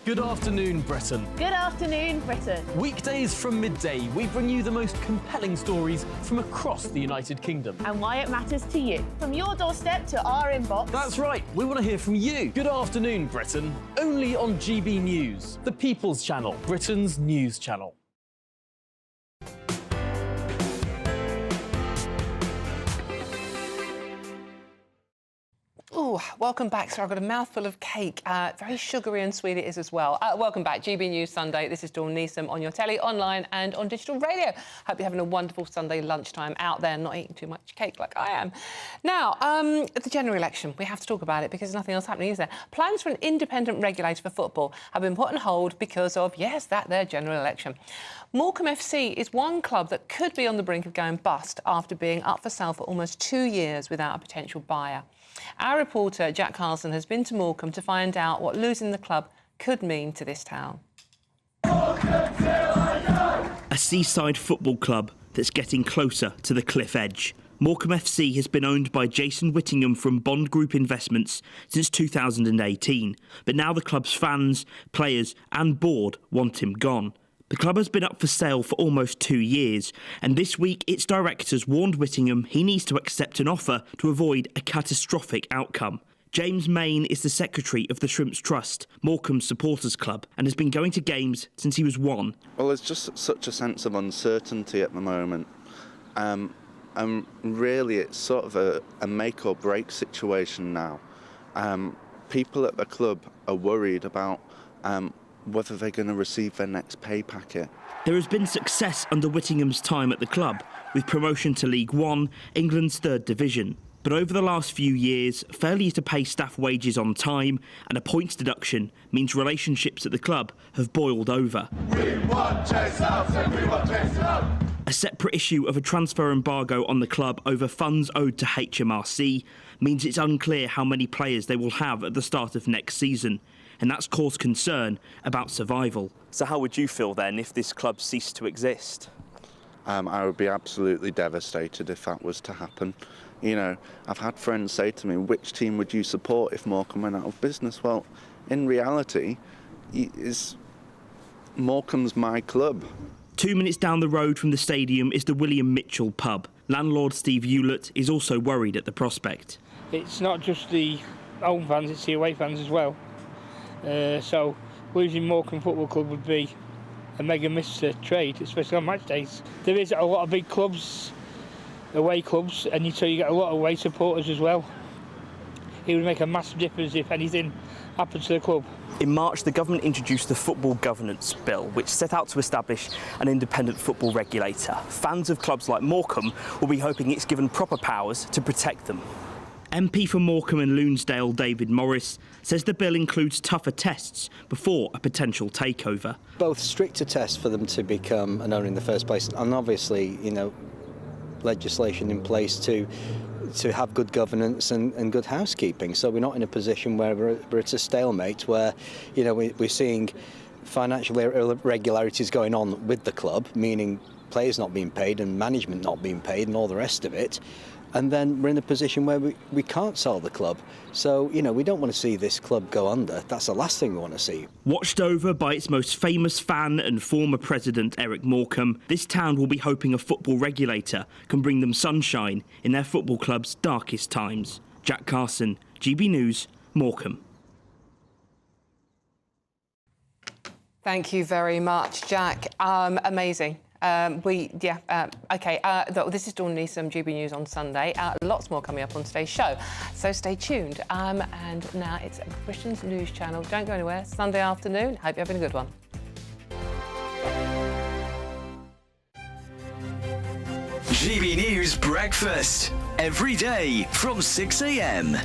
Good afternoon, Britain. Good afternoon, Britain. Weekdays from midday, we bring you the most compelling stories from across the United Kingdom. And why it matters to you. From your doorstep to our inbox. That's right, we want to hear from you. Good afternoon, Britain. Only on GB News, the People's Channel, Britain's news channel. Oh, welcome back. So I've got a mouthful of cake. Very sugary and sweet it is as well. Welcome back. GB News Sunday. This is Dawn Neeson on your telly, online and on digital radio. Hope you're having a wonderful Sunday lunchtime out there, not eating too much cake like I am. Now, the general election. We have to talk about it because there's nothing else happening, is there? Plans for an independent regulator for football have been put on hold because of, yes, their general election. Morecambe FC is one club that could be on the brink of going bust after being up for sale for almost 2 years without a potential buyer. Our reporter, Jack Carlson, has been to Morecambe to find out what losing the club could mean to this town. A seaside football club that's getting closer to the cliff edge. Morecambe FC has been owned by Jason Whittingham from Bond Group Investments since 2018. But now the club's fans, players and board want him gone. The club has been up for sale for almost 2 years, and this week its directors warned Whittingham he needs to accept an offer to avoid a catastrophic outcome. James Main is the secretary of the Shrimps Trust, Morecambe's supporters club, and has been going to games since he was 1. Well, there's just such a sense of uncertainty at the moment. And really it's sort of a make or break situation now. People at the club are worried about whether they're going to receive their next pay packet. There has been success under Whittingham's time at the club, with promotion to League One, England's 3rd division. But over the last few years, failure to pay staff wages on time and a points deduction means relationships at the club have boiled over. We want Chase House and we want Chase House. A separate issue of a transfer embargo on the club over funds owed to HMRC means it's unclear how many players they will have at the start of next season. And that's caused concern about survival. So how would you feel then if this club ceased to exist? I would be absolutely devastated if that was to happen. You know, I've had friends say to me, which team would you support if Morecambe went out of business? Well, in reality, Morecambe's my club. 2 minutes down the road from the stadium is the William Mitchell pub. Landlord Steve Hewlett is also worried at the prospect. It's not just the home fans, it's the away fans as well. So losing Morecambe Football Club would be a mega miss to trade, especially on match days. There is a lot of big clubs, away clubs, and so you get a lot of away supporters as well. It would make a massive difference if anything happened to the club. In March, the government introduced the Football Governance Bill, which set out to establish an independent football regulator. Fans of clubs like Morecambe will be hoping it's given proper powers to protect them. MP for Morecambe and Loonsdale, David Morris, says the bill includes tougher tests before a potential takeover. Both stricter tests for them to become an owner in the first place, and obviously, legislation in place to have good governance and good housekeeping. So we're not in a position where it's a stalemate, where, we're seeing financial irregularities going on with the club, meaning players not being paid and management not being paid and all the rest of it. And then we're in a position where we can't sell the club. So, you know, we don't want to see this club go under. That's the last thing we want to see. Watched over by its most famous fan and former president, Eric Morecambe, this town will be hoping a football regulator can bring them sunshine in their football club's darkest times. Jack Carson, GB News, Morecambe. Thank you very much, Jack. Amazing. This is Dawn Neeson, GB News on Sunday. Lots more coming up on today's show, so stay tuned. And now it's Britain's News Channel. Don't go anywhere. Sunday afternoon. Hope you're having a good one. GB News Breakfast. Every day from 6 a.m.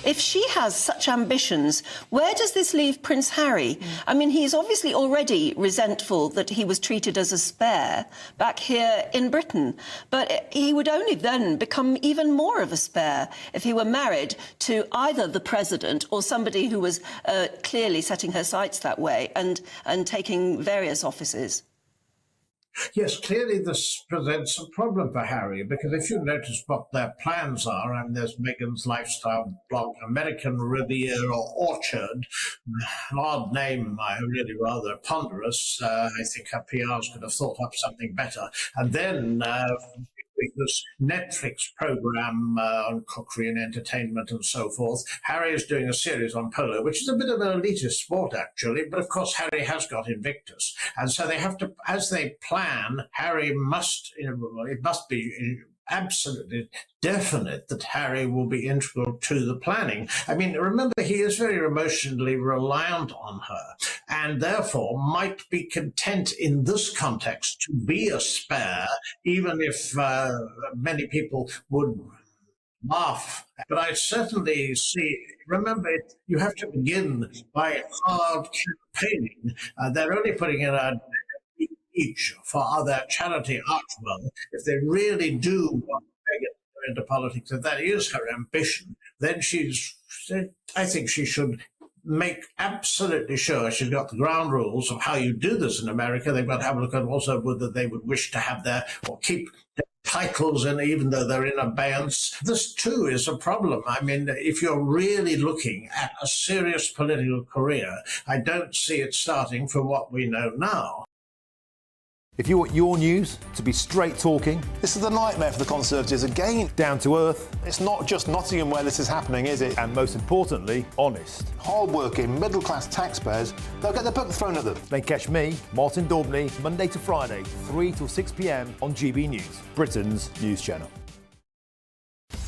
If she has such ambitions, where does this leave Prince Harry? I mean, he's obviously already resentful that he was treated as a spare back here in Britain. But he would only then become even more of a spare if he were married to either the president or somebody who was clearly setting her sights that way and taking various offices. Yes, clearly this presents a problem for Harry, because if you notice what their plans are, and there's Meghan's lifestyle blog, American Riviera Orchard, an odd name, really rather ponderous. I think her PRs could have thought up something better. And then this Netflix program on cookery and entertainment and so forth. Harry is doing a series on polo, which is a bit of an elitist sport, actually. But of course, Harry has got Invictus. And so they have to, as they plan, Harry must, it must be absolutely definite that Harry will be integral to the planning. I mean, remember, he is very emotionally reliant on her and therefore might be content in this context to be a spare, even if many people would laugh. But I certainly see, remember, you have to begin by hard campaigning. They're only putting in a each for their charity Archwell. If they really do want Meghan to go into politics, if that is her ambition, then I think she should make absolutely sure she's got the ground rules of how you do this in America. They've got to have a look at also whether they would wish to have their, or keep their titles in, even though they're in abeyance. This too is a problem. I mean, if you're really looking at a serious political career, I don't see it starting from what we know now. If you want your news to be straight talking, this is a nightmare for the Conservatives again. Down to earth. It's not just Nottingham where this is happening, is it? And most importantly, honest. Hard-working, middle-class taxpayers, they'll get the book thrown at them. Then catch me, Martin Daubney, Monday to Friday, 3 till 6 p.m. on GB News, Britain's news channel.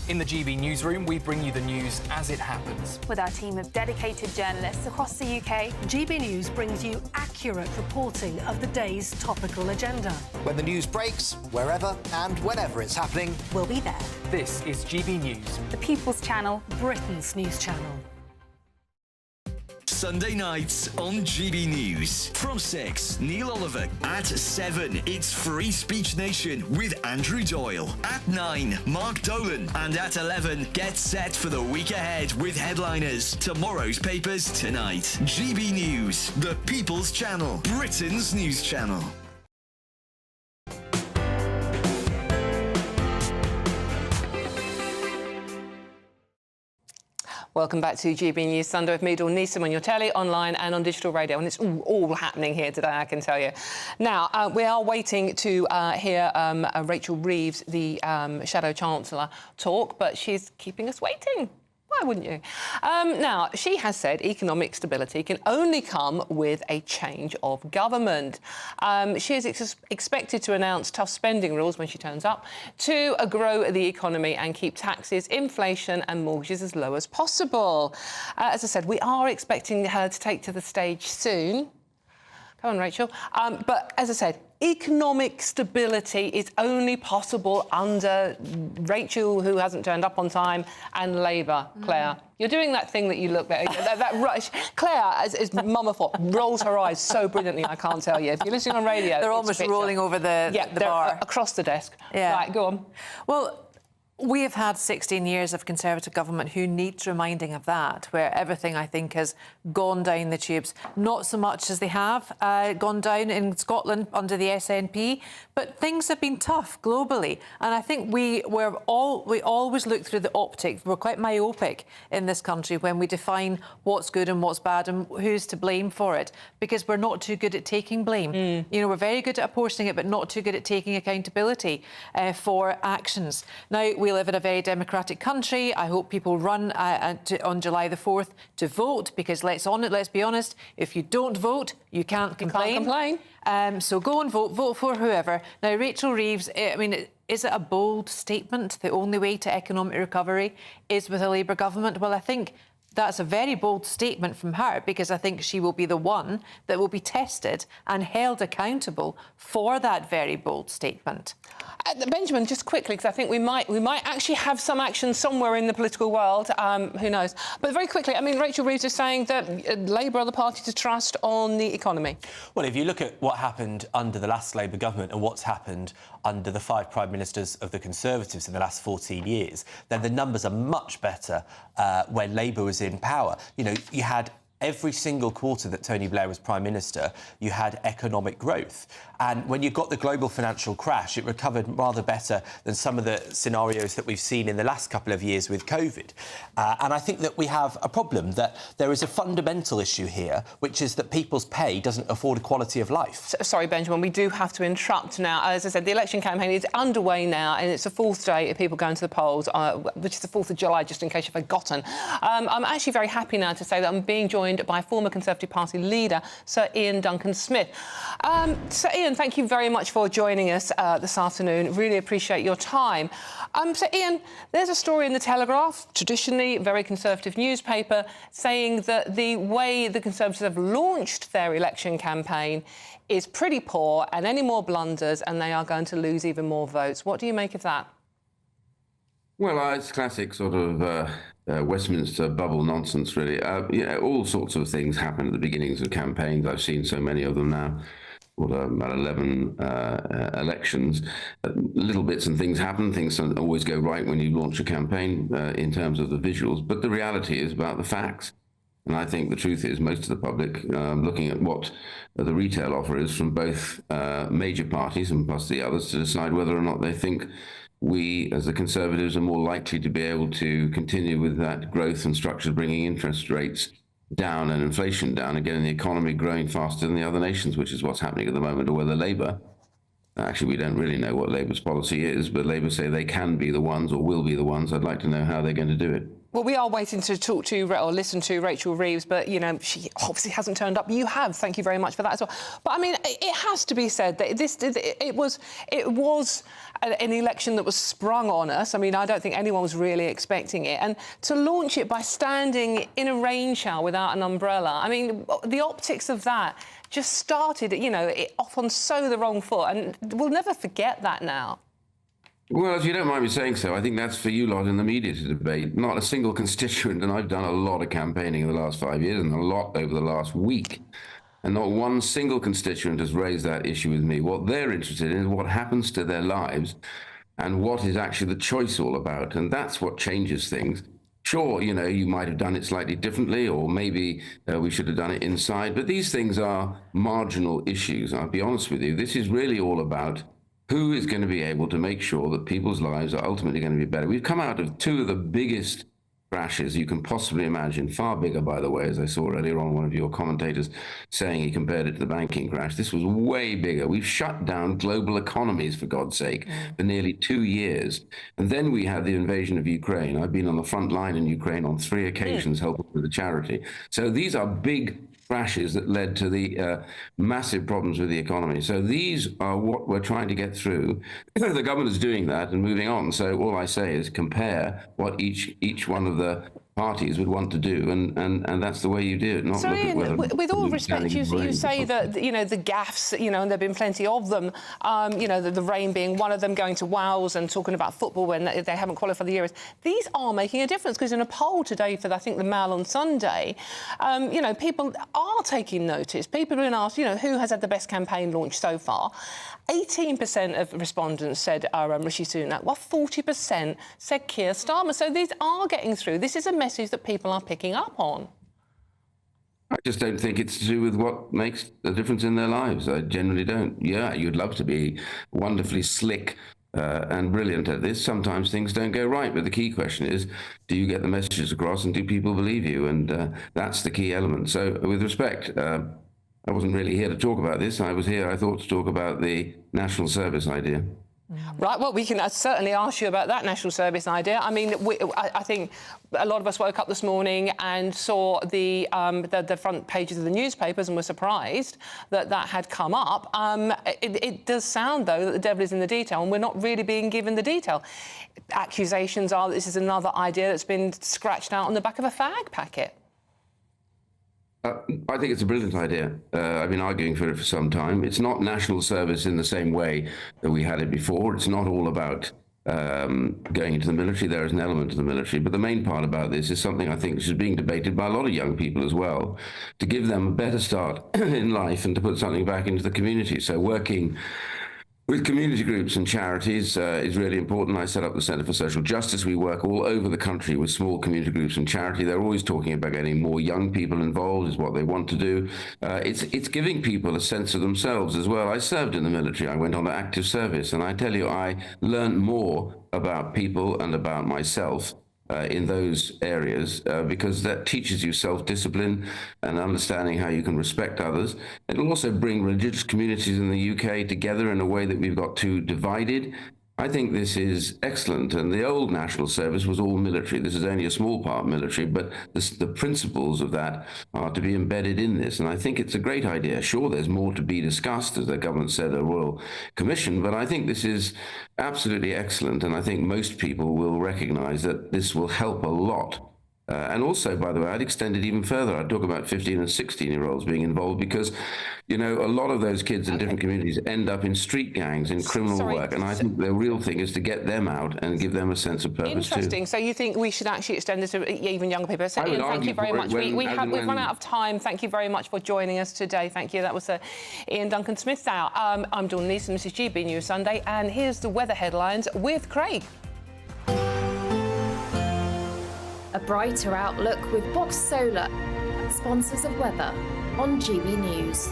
In the GB newsroom, we bring you the news as it happens. With our team of dedicated journalists across the UK, GB News brings you accurate reporting of the day's topical agenda. When the news breaks, wherever and whenever it's happening, we'll be there. This is GB News, the People's Channel, Britain's news channel. Sunday nights on GB News. From 6, Neil Oliver. At 7, it's Free Speech Nation with Andrew Doyle. At 9, Mark Dolan. And at 11, get set for the week ahead with headliners. Tomorrow's papers tonight. GB News, the People's Channel, Britain's news channel. Welcome back to GB News Sunday with me, Dawn Neeson, on your telly, online and on digital radio. And it's all happening here today, I can tell you. Now, we are waiting to hear Rachel Reeves, the Shadow Chancellor, talk, but she's keeping us waiting. Why wouldn't you? Now, she has said economic stability can only come with a change of government. She is expected to announce tough spending rules when she turns up to grow the economy and keep taxes, inflation and mortgages as low as possible. As I said, we are expecting her to take to the stage soon. Come on, Rachel. But as I said, economic stability is only possible under Rachel, who hasn't turned up on time, and Labour, Claire. You're doing that thing that you look there. that rush. Claire, as Mama thought, rolls her eyes so brilliantly, I can't tell you. If you're listening on radio... They're almost rolling over the bar. Across the desk. Yeah. Right, go on. Well, We have had 16 years of Conservative government who needs reminding of that, where everything, I think, has gone down the tubes. Not so much as they have gone down in Scotland under the SNP, but things have been tough globally. And I think we always look through the optic. We're quite myopic in this country when we define what's good and what's bad and who's to blame for it, because we're not too good at taking blame. You know, we're very good at apportioning it, but not too good at taking accountability for actions. Now, we live in a very democratic country. I hope people run on July the 4th to vote, because let's be honest, if you don't vote, you can't complain. So go and vote for whoever. Now, Rachel Reeves, I mean, is it a bold statement? The only way to economic recovery is with a Labour government? Well, I think that's a very bold statement from her, because I think she will be the one that will be tested and held accountable for that very bold statement. Benjamin, just quickly, because I think we might actually have some action somewhere in the political world. Who knows? But very quickly, I mean, Rachel Reeves is saying that Labour are the party to trust on the economy. Well, if you look at what happened under the last Labour government and what's happened under the 5 Prime Ministers of the Conservatives in the last 14 years, then the numbers are much better when Labour was in power. You know, you had every single quarter that Tony Blair was Prime Minister, you had economic growth. And when you got the global financial crash, it recovered rather better than some of the scenarios that we've seen in the last couple of years with COVID. And I think that we have a problem, that there is a fundamental issue here, which is that people's pay doesn't afford a quality of life. Sorry, Benjamin, we do have to interrupt now. As I said, the election campaign is underway now, and it's the 4th day of people going to the polls, which is the 4th of July, just in case you've forgotten. I'm actually very happy now to say that I'm being joined by former Conservative Party leader, Sir Ian Duncan-Smith. Sir Ian, thank you very much for joining us this afternoon. Really appreciate your time. So, Ian, there's a story in The Telegraph, traditionally a very conservative newspaper, saying that the way the Conservatives have launched their election campaign is pretty poor, and any more blunders and they are going to lose even more votes. What do you make of that? Well, it's classic sort of Westminster bubble nonsense, really. You know, all sorts of things happen at the beginnings of campaigns. I've seen so many of them now. About 11 elections. Little bits and things happen. Things don't always go right when you launch a campaign in terms of the visuals, but the reality is about the facts. And I think the truth is most of the public, looking at what the retail offer is from both major parties and plus the others, to decide whether or not they think we, as the Conservatives, are more likely to be able to continue with that growth and structure, bringing interest rates down and inflation down and getting the economy growing faster than the other nations, which is what's happening at the moment, or whether Labour, actually we don't really know what Labour's policy is, but Labour say they can be the ones or will be the ones. I'd like to know how they're going to do it. Well, we are waiting to talk to or listen to Rachel Reeves, but, you know, she obviously hasn't turned up. You have. Thank you very much for that as well. But, I mean, it has to be said that it was an election that was sprung on us. I mean, I don't think anyone was really expecting it. And to launch it by standing in a rain shower without an umbrella, I mean, the optics of that just started, you know, off on so the wrong foot. And we'll never forget that now. Well, if you don't mind me saying so, I think that's for you lot in the media to debate. Not a single constituent, and I've done a lot of campaigning in the last 5 years and a lot over the last week, and not one single constituent has raised that issue with me. What they're interested in is what happens to their lives and what is actually the choice all about, and that's what changes things. Sure, you know, you might have done it slightly differently, or maybe we should have done it inside, but these things are marginal issues. I'll be honest with you, this is really all about who is going to be able to make sure that people's lives are ultimately going to be better. We've come out of 2 of the biggest crashes you can possibly imagine, far bigger, by the way, as I saw earlier on one of your commentators saying he compared it to the banking crash. This was way bigger. We've shut down global economies, for God's sake, for nearly 2 years. And then we had the invasion of Ukraine. I've been on the front line in Ukraine on 3 occasions helping with the charity. So these are big crashes that led to the massive problems with the economy. So these are what we're trying to get through. The government is doing that and moving on. So all I say is compare what each one of the parties would want to do, and that's the way you do it. Not so look Ian, at whether with all respect, you say that the gaffes, and there've been plenty of them. The rain being one of them, going to Wales and talking about football when they haven't qualified the Euros. These are making a difference because in a poll today for I think the Mail on Sunday, people are taking notice. People have been asked, who has had the best campaign launch so far. 18% of respondents said Rishi Sunak, while 40% said Keir Starmer. So these are getting through. This is a message that people are picking up on. I just don't think it's to do with what makes a difference in their lives. I generally don't. Yeah, you'd love to be wonderfully slick and brilliant at this. Sometimes things don't go right, but the key question is, do you get the messages across and do people believe you? And that's the key element. So with respect, I wasn't really here to talk about this. I was here, I thought, to talk about the national service idea. Right, well, we can certainly ask you about that national service idea. I mean, I think a lot of us woke up this morning and saw the front pages of the newspapers and were surprised that had come up. It does sound, though, that the devil is in the detail, and we're not really being given the detail. Accusations are that this is another idea that's been scratched out on the back of a fag packet. I think it's a brilliant idea. I've been arguing for it for some time. It's not national service in the same way that we had it before. It's not all about going into the military. There is an element to the military. But the main part about this is something I think is being debated by a lot of young people as well, to give them a better start in life and to put something back into the community. So working with community groups and charities is really important. I set up the Centre for Social Justice. We work all over the country with small community groups and charity. They're always talking about getting more young people involved, is what they want to do. It's giving people a sense of themselves as well. I served in the military. I went on to active service, and I tell you, I learned more about people and about myself in those areas because that teaches you self-discipline and understanding how you can respect others. It'll also bring religious communities in the UK together in a way that we've got too divided. I think this is excellent, and the old national service was all military. This is only a small part military, but the principles of that are to be embedded in this, and I think it's a great idea. Sure, there's more to be discussed, as the government said, a royal commission, but I think this is absolutely excellent, and I think most people will recognise that this will help a lot. And also, by the way, I'd extend it even further. I'd talk about 15 and 16-year-olds being involved because, a lot of those kids in different communities end up in street gangs, in criminal work. And I think the real thing is to get them out and give them a sense of purpose Interesting. So you think we should actually extend this to even younger people? So, Ian, thank you very much. We've run out of time. Thank you very much for joining us today. Thank you. That was Ian Duncan-Smith now. I'm Dawn Neeson. This is GB News Sunday. And here's the weather headlines with Craig. A brighter outlook with Box Solar, sponsors of weather on GB News.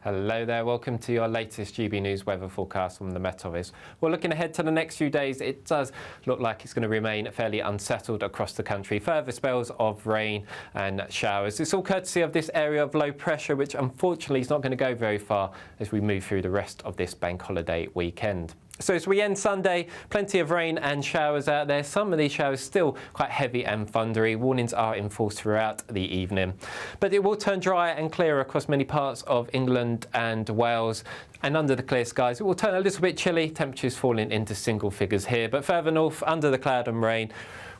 Hello there, welcome to your latest GB News weather forecast from the Met Office. Well, looking ahead to the next few days, it does look like it's going to remain fairly unsettled across the country. Further spells of rain and showers. It's all courtesy of this area of low pressure, which unfortunately is not going to go very far as we move through the rest of this bank holiday weekend. So as we end Sunday, plenty of rain and showers out there. Some of these showers still quite heavy and thundery. Warnings are in force throughout the evening. But it will turn dry and clear across many parts of England and Wales. And under the clear skies, it will turn a little bit chilly. Temperatures falling into single figures here. But further north, under the cloud and rain,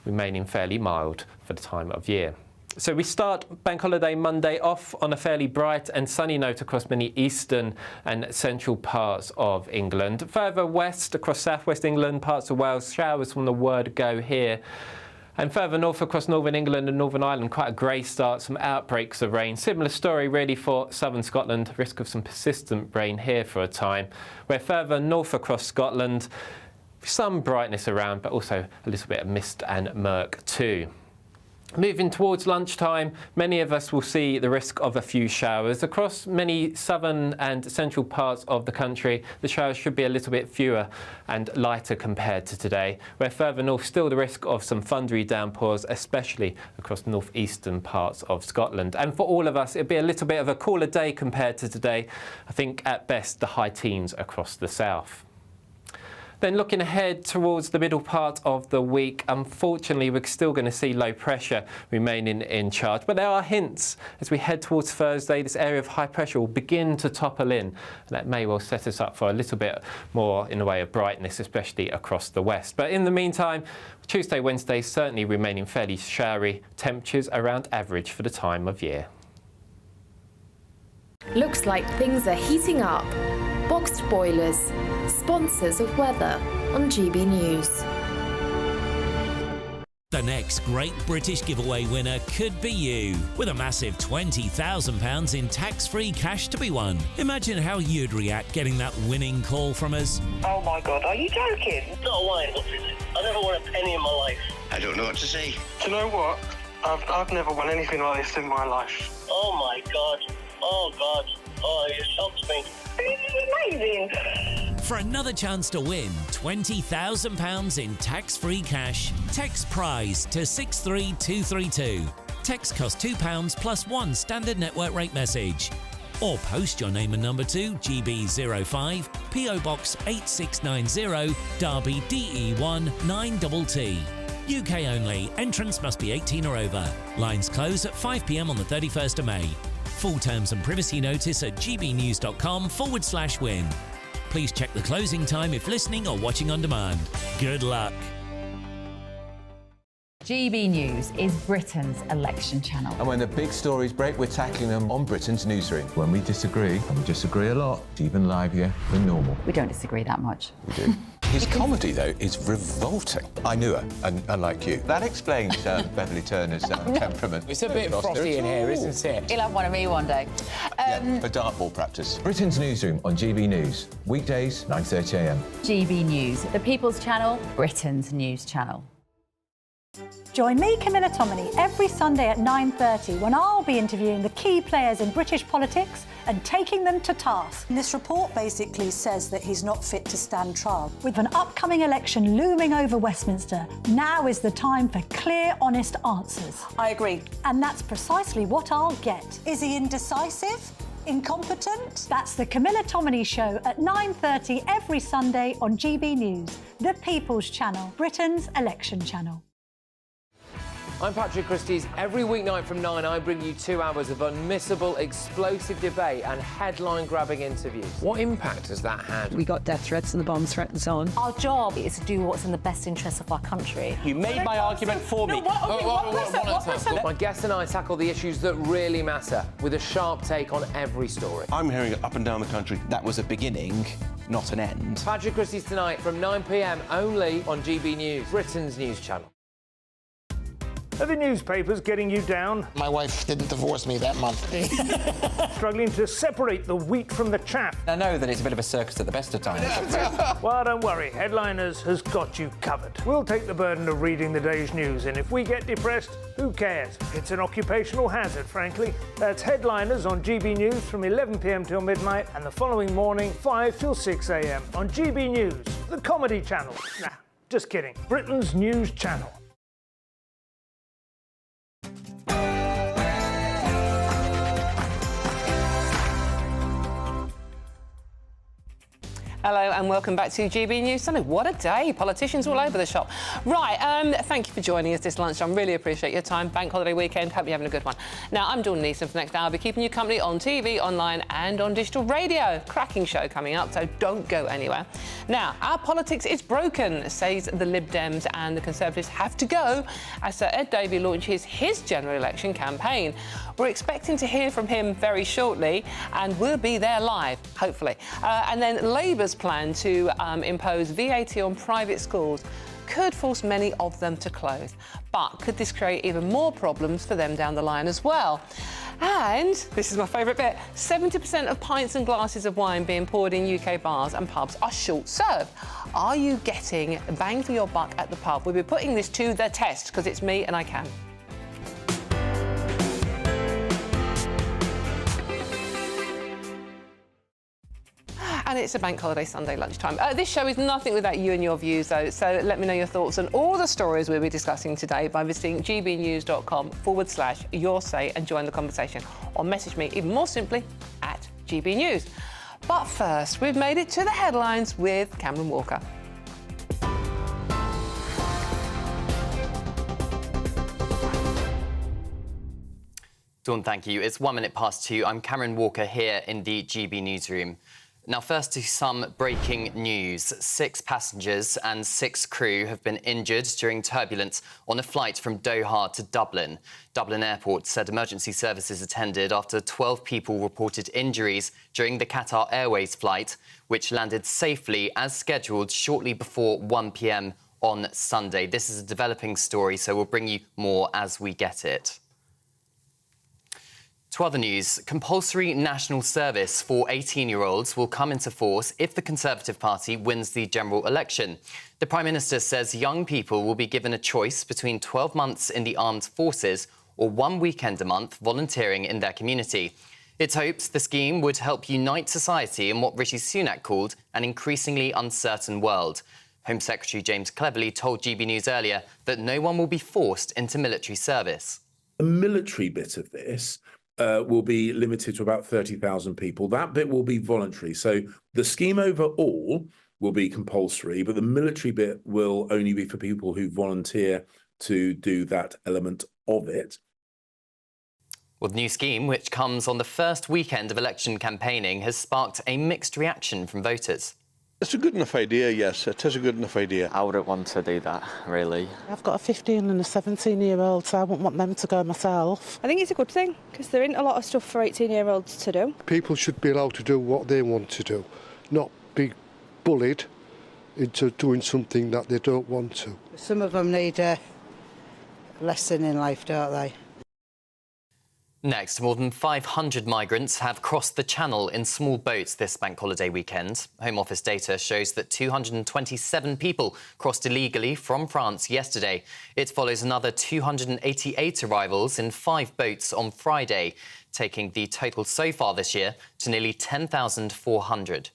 remaining fairly mild for the time of year. So we start Bank Holiday Monday off on a fairly bright and sunny note across many eastern and central parts of England. Further west across southwest England, parts of Wales, showers from the word go here. And further north across northern England and Northern Ireland, quite a grey start, some outbreaks of rain. Similar story really for southern Scotland, risk of some persistent rain here for a time. Where further north across Scotland, some brightness around, but also a little bit of mist and murk too. Moving towards lunchtime, many of us will see the risk of a few showers. Across many southern and central parts of the country, the showers should be a little bit fewer and lighter compared to today, where further north still the risk of some thundery downpours, especially across northeastern parts of Scotland. And for all of us, it'll be a little bit of a cooler day compared to today. I think at best the high teens across the south. Then looking ahead towards the middle part of the week, unfortunately, we're still going to see low pressure remaining in charge. But there are hints as we head towards Thursday, this area of high pressure will begin to topple in. And that may well set us up for a little bit more in the way of brightness, especially across the west. But in the meantime, Tuesday, Wednesday certainly remaining fairly showery, temperatures around average for the time of year. Looks like things are heating up. Boxed boilers, sponsors of weather on GB News. The next Great British Giveaway winner could be you, with a massive £20,000 in tax-free cash to be won. Imagine how you'd react getting that winning call from us. Oh my God, are you joking? Not a wine, what is it? I never won a penny in my life. I don't know what to say. Do you know what? I've never won anything like this in my life. Oh my God. Oh God. Oh, it shocks me. This is amazing. For another chance to win £20,000 in tax-free cash, text PRIZE to 63232. Text costs £2 plus one standard network rate message. Or post your name and number to GB05 PO Box 8690 Derby DE1 9TT. UK only. Entrance must be 18 or over. Lines close at 5 p.m. on the 31st of May. Full terms and privacy notice at gbnews.com/win. Please check the closing time if listening or watching on demand. Good luck. GB News is Britain's election channel. And when the big stories break, we're tackling them on Britain's newsroom. When we disagree, and we disagree a lot, it's even livelier than normal. We don't disagree that much. We do. His comedy, though, is revolting. I knew her, and unlike you. That explains Beverly Turner's temperament. It's a bit frosty in here, isn't it? He'll have one of me one day. For dartball practice. Britain's newsroom on GB News. Weekdays, 9:30 a.m. GB News, the People's Channel, Britain's news channel. Join me, Camilla Tominey, every Sunday at 9:30 when I'll be interviewing the key players in British politics and taking them to task. This report basically says that he's not fit to stand trial. With an upcoming election looming over Westminster, now is the time for clear, honest answers. I agree. And that's precisely what I'll get. Is he indecisive? Incompetent? That's the Camilla Tominey Show at 9:30 every Sunday on GB News, the People's Channel, Britain's election channel. I'm Patrick Christie's. Every weeknight from 9, I bring you 2 hours of unmissable, explosive debate and headline-grabbing interviews. What impact has that had? We got death threats and the bomb threat and so on. Our job is to do what's in the best interest of our country. You made my argument for me. My guests and I tackle the issues that really matter with a sharp take on every story. I'm hearing it up and down the country. That was a beginning, not an end. Patrick Christie's tonight from 9 p.m. only on GB News, Britain's news channel. Are the newspapers getting you down? My wife didn't divorce me that month. Struggling to separate the wheat from the chaff? I know that it's a bit of a circus at the best of times. Well, don't worry. Headliners has got you covered. We'll take the burden of reading the day's news, and if we get depressed, who cares? It's an occupational hazard, frankly. That's Headliners on GB News from 11 p.m. till midnight, and the following morning, 5 till 6 a.m. on GB News, the comedy channel. Nah, just kidding. Britain's news channel. Hello and welcome back to GB News Sunday. What a day. Politicians all over the shop. Right, thank you for joining us this lunchtime. Really appreciate your time. Bank holiday weekend. Hope you're having a good one. Now, I'm Dawn Neeson. For the next hour, I'll be keeping you company on TV, online and on digital radio. Cracking show coming up, so don't go anywhere. Now, our politics is broken, says the Lib Dems, and the Conservatives have to go as Sir Ed Davey launches his general election campaign. We're expecting to hear from him very shortly, and we'll be there live, hopefully. And then Labour's plan to impose VAT on private schools could force many of them to close. But could this create even more problems for them down the line as well? And this is my favourite bit, 70% of pints and glasses of wine being poured in UK bars and pubs are short serve. Are you getting bang for your buck at the pub? We'll be putting this to the test because it's me and I can. And it's a bank holiday Sunday lunchtime. This show is nothing without you and your views, though, so let me know your thoughts on all the stories we'll be discussing today by visiting gbnews.com/your say and join the conversation. Or message me even more simply at GB News. But first, we've made it to the headlines with Cameron Walker. Dawn, thank you. It's 2:01. I'm Cameron Walker here in the GB newsroom. Now, first to some breaking news. 6 passengers and 6 crew have been injured during turbulence on a flight from Doha to Dublin. Dublin Airport said emergency services attended after 12 people reported injuries during the Qatar Airways flight, which landed safely as scheduled shortly before 1 p.m. on Sunday. This is a developing story, so we'll bring you more as we get it. To other news, compulsory national service for 18-year-olds will come into force if the Conservative Party wins the general election. The Prime Minister says young people will be given a choice between 12 months in the armed forces or 1 weekend a month volunteering in their community. It's hopes the scheme would help unite society in what Rishi Sunak called an increasingly uncertain world. Home Secretary James Cleverly told GB News earlier that no one will be forced into military service. The military bit of this will be limited to about 30,000 people. That bit will be voluntary. So the scheme overall will be compulsory, but the military bit will only be for people who volunteer to do that element of it. Well, the new scheme, which comes on the first weekend of election campaigning, has sparked a mixed reaction from voters. It's a good enough idea, yes. It is a good enough idea. I wouldn't want to do that, really. I've got a 15 and a 17-year-old, so I wouldn't want them to go myself. I think it's a good thing, because there isn't a lot of stuff for 18-year-olds to do. People should be allowed to do what they want to do, not be bullied into doing something that they don't want to. Some of them need a lesson in life, don't they? Next, more than 500 migrants have crossed the Channel in small boats this bank holiday weekend. Home Office data shows that 227 people crossed illegally from France yesterday. It follows another 288 arrivals in 5 boats on Friday, taking the total so far this year to nearly 10,400.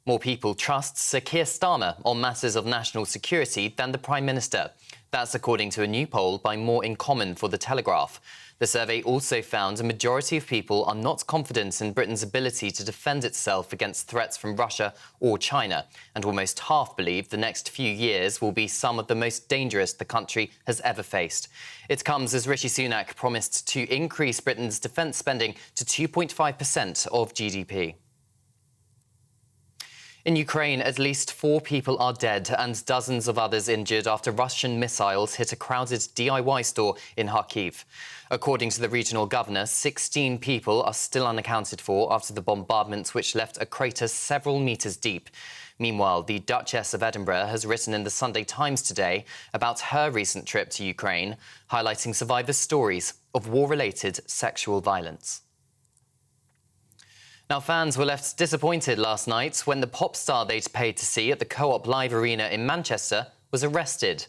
More people trust Sir Keir Starmer on matters of national security than the Prime Minister. That's according to a new poll by More in Common for The Telegraph. The survey also found a majority of people are not confident in Britain's ability to defend itself against threats from Russia or China, and almost half believe the next few years will be some of the most dangerous the country has ever faced. It comes as Rishi Sunak promised to increase Britain's defence spending to 2.5% of GDP. In Ukraine, at least 4 people are dead and dozens of others injured after Russian missiles hit a crowded DIY store in Kharkiv. According to the regional governor, 16 people are still unaccounted for after the bombardment, which left a crater several metres deep. Meanwhile, the Duchess of Edinburgh has written in the Sunday Times today about her recent trip to Ukraine, highlighting survivors' stories of war-related sexual violence. Now, fans were left disappointed last night when the pop star they'd paid to see at the Co-op Live Arena in Manchester was arrested.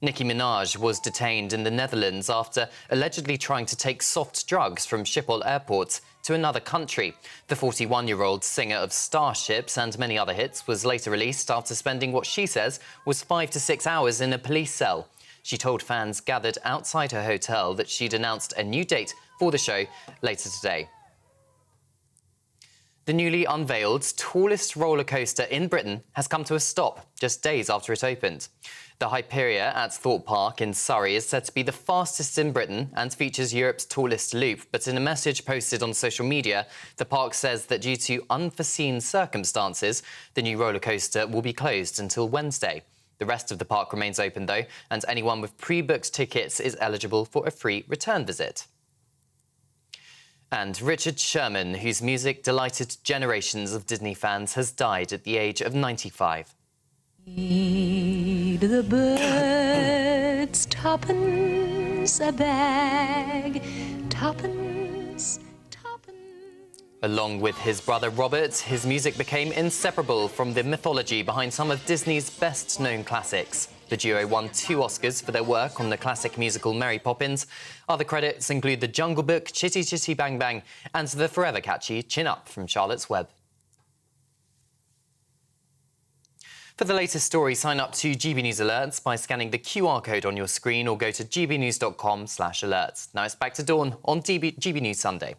Nicki Minaj was detained in the Netherlands after allegedly trying to take soft drugs from Schiphol Airport to another country. The 41-year-old singer of Starships and many other hits was later released after spending what she says was 5 to 6 hours in a police cell. She told fans gathered outside her hotel that she'd announced a new date for the show later today. The newly unveiled tallest roller coaster in Britain has come to a stop just days after it opened. The Hyperia at Thorpe Park in Surrey is said to be the fastest in Britain and features Europe's tallest loop. But in a message posted on social media, the park says that due to unforeseen circumstances, the new roller coaster will be closed until Wednesday. The rest of the park remains open, though, and anyone with pre-booked tickets is eligible for a free return visit. And Richard Sherman, whose music delighted generations of Disney fans, has died at the age of 95. Feed the birds, tuppence a bag, tuppence. Along with his brother Robert, his music became inseparable from the mythology behind some of Disney's best-known classics. The duo won 2 Oscars for their work on the classic musical Mary Poppins. Other credits include The Jungle Book, Chitty Chitty Bang Bang, and the forever catchy Chin Up from Charlotte's Web. For the latest story, sign up to GB News Alerts by scanning the QR code on your screen or go to gbnews.com/alerts. Now it's back to Dawn on GB News Sunday.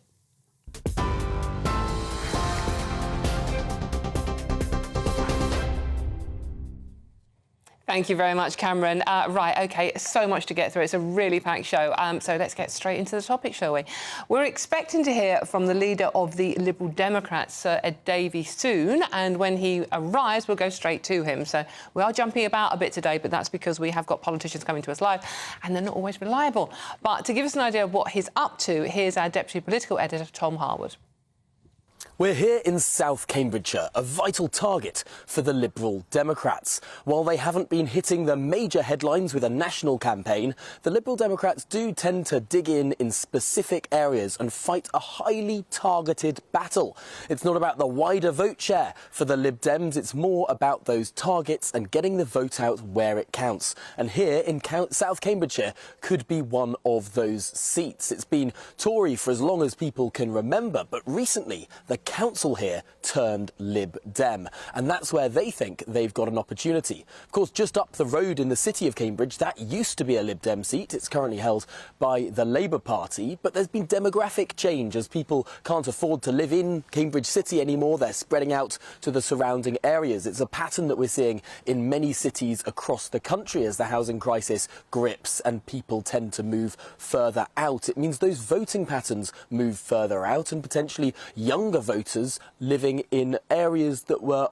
Thank you very much, Cameron. Right, OK, so much to get through. It's a really packed show. So let's get straight into the topic, shall we? We're expecting to hear from the leader of the Liberal Democrats, Sir Ed Davey, soon. And when he arrives, we'll go straight to him. So we are jumping about a bit today, but that's because we have got politicians coming to us live and they're not always reliable. But to give us an idea of what he's up to, here's our Deputy Political Editor, Tom Harwood. We're here in South Cambridgeshire, a vital target for the Liberal Democrats. While they haven't been hitting the major headlines with a national campaign, the Liberal Democrats do tend to dig in specific areas and fight a highly targeted battle. It's not about the wider vote share for the Lib Dems, it's more about those targets and getting the vote out where it counts. And here in South Cambridgeshire could be one of those seats. It's been Tory for as long as people can remember, but recently the council here turned Lib Dem, and that's where they think they've got an opportunity. Of course, just up the road in the city of Cambridge, that used to be a Lib Dem seat. It's currently held by the Labour Party, but there's been demographic change as people can't afford to live in Cambridge City anymore. They're spreading out to the surrounding areas. It's a pattern that we're seeing in many cities across the country as the housing crisis grips and people tend to move further out. It means those voting patterns move further out and potentially younger voters living in areas that were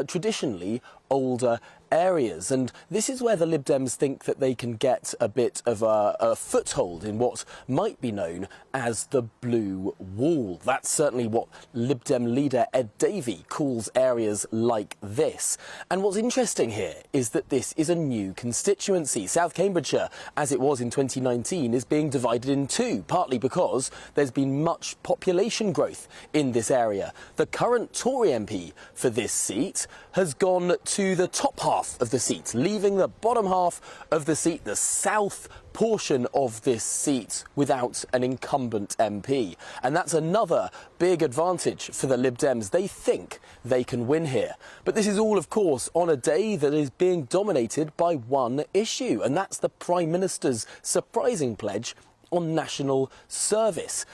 traditionally older areas. And this is where the Lib Dems think that they can get a bit of a foothold in what might be known as the blue wall. That's certainly what Lib Dem leader Ed Davey calls areas like this. And what's interesting here is that this is a new constituency. South Cambridgeshire, as it was in 2019, is being divided in two, partly because there's been much population growth in this area. The current Tory MP for this seat has gone to the top half of the seat, leaving the bottom half of the seat, the south portion of this seat, without an incumbent MP. And that's another big advantage for the Lib Dems. They think they can win here. But this is all, of course, on a day that is being dominated by one issue, and that's the Prime Minister's surprising pledge on national service.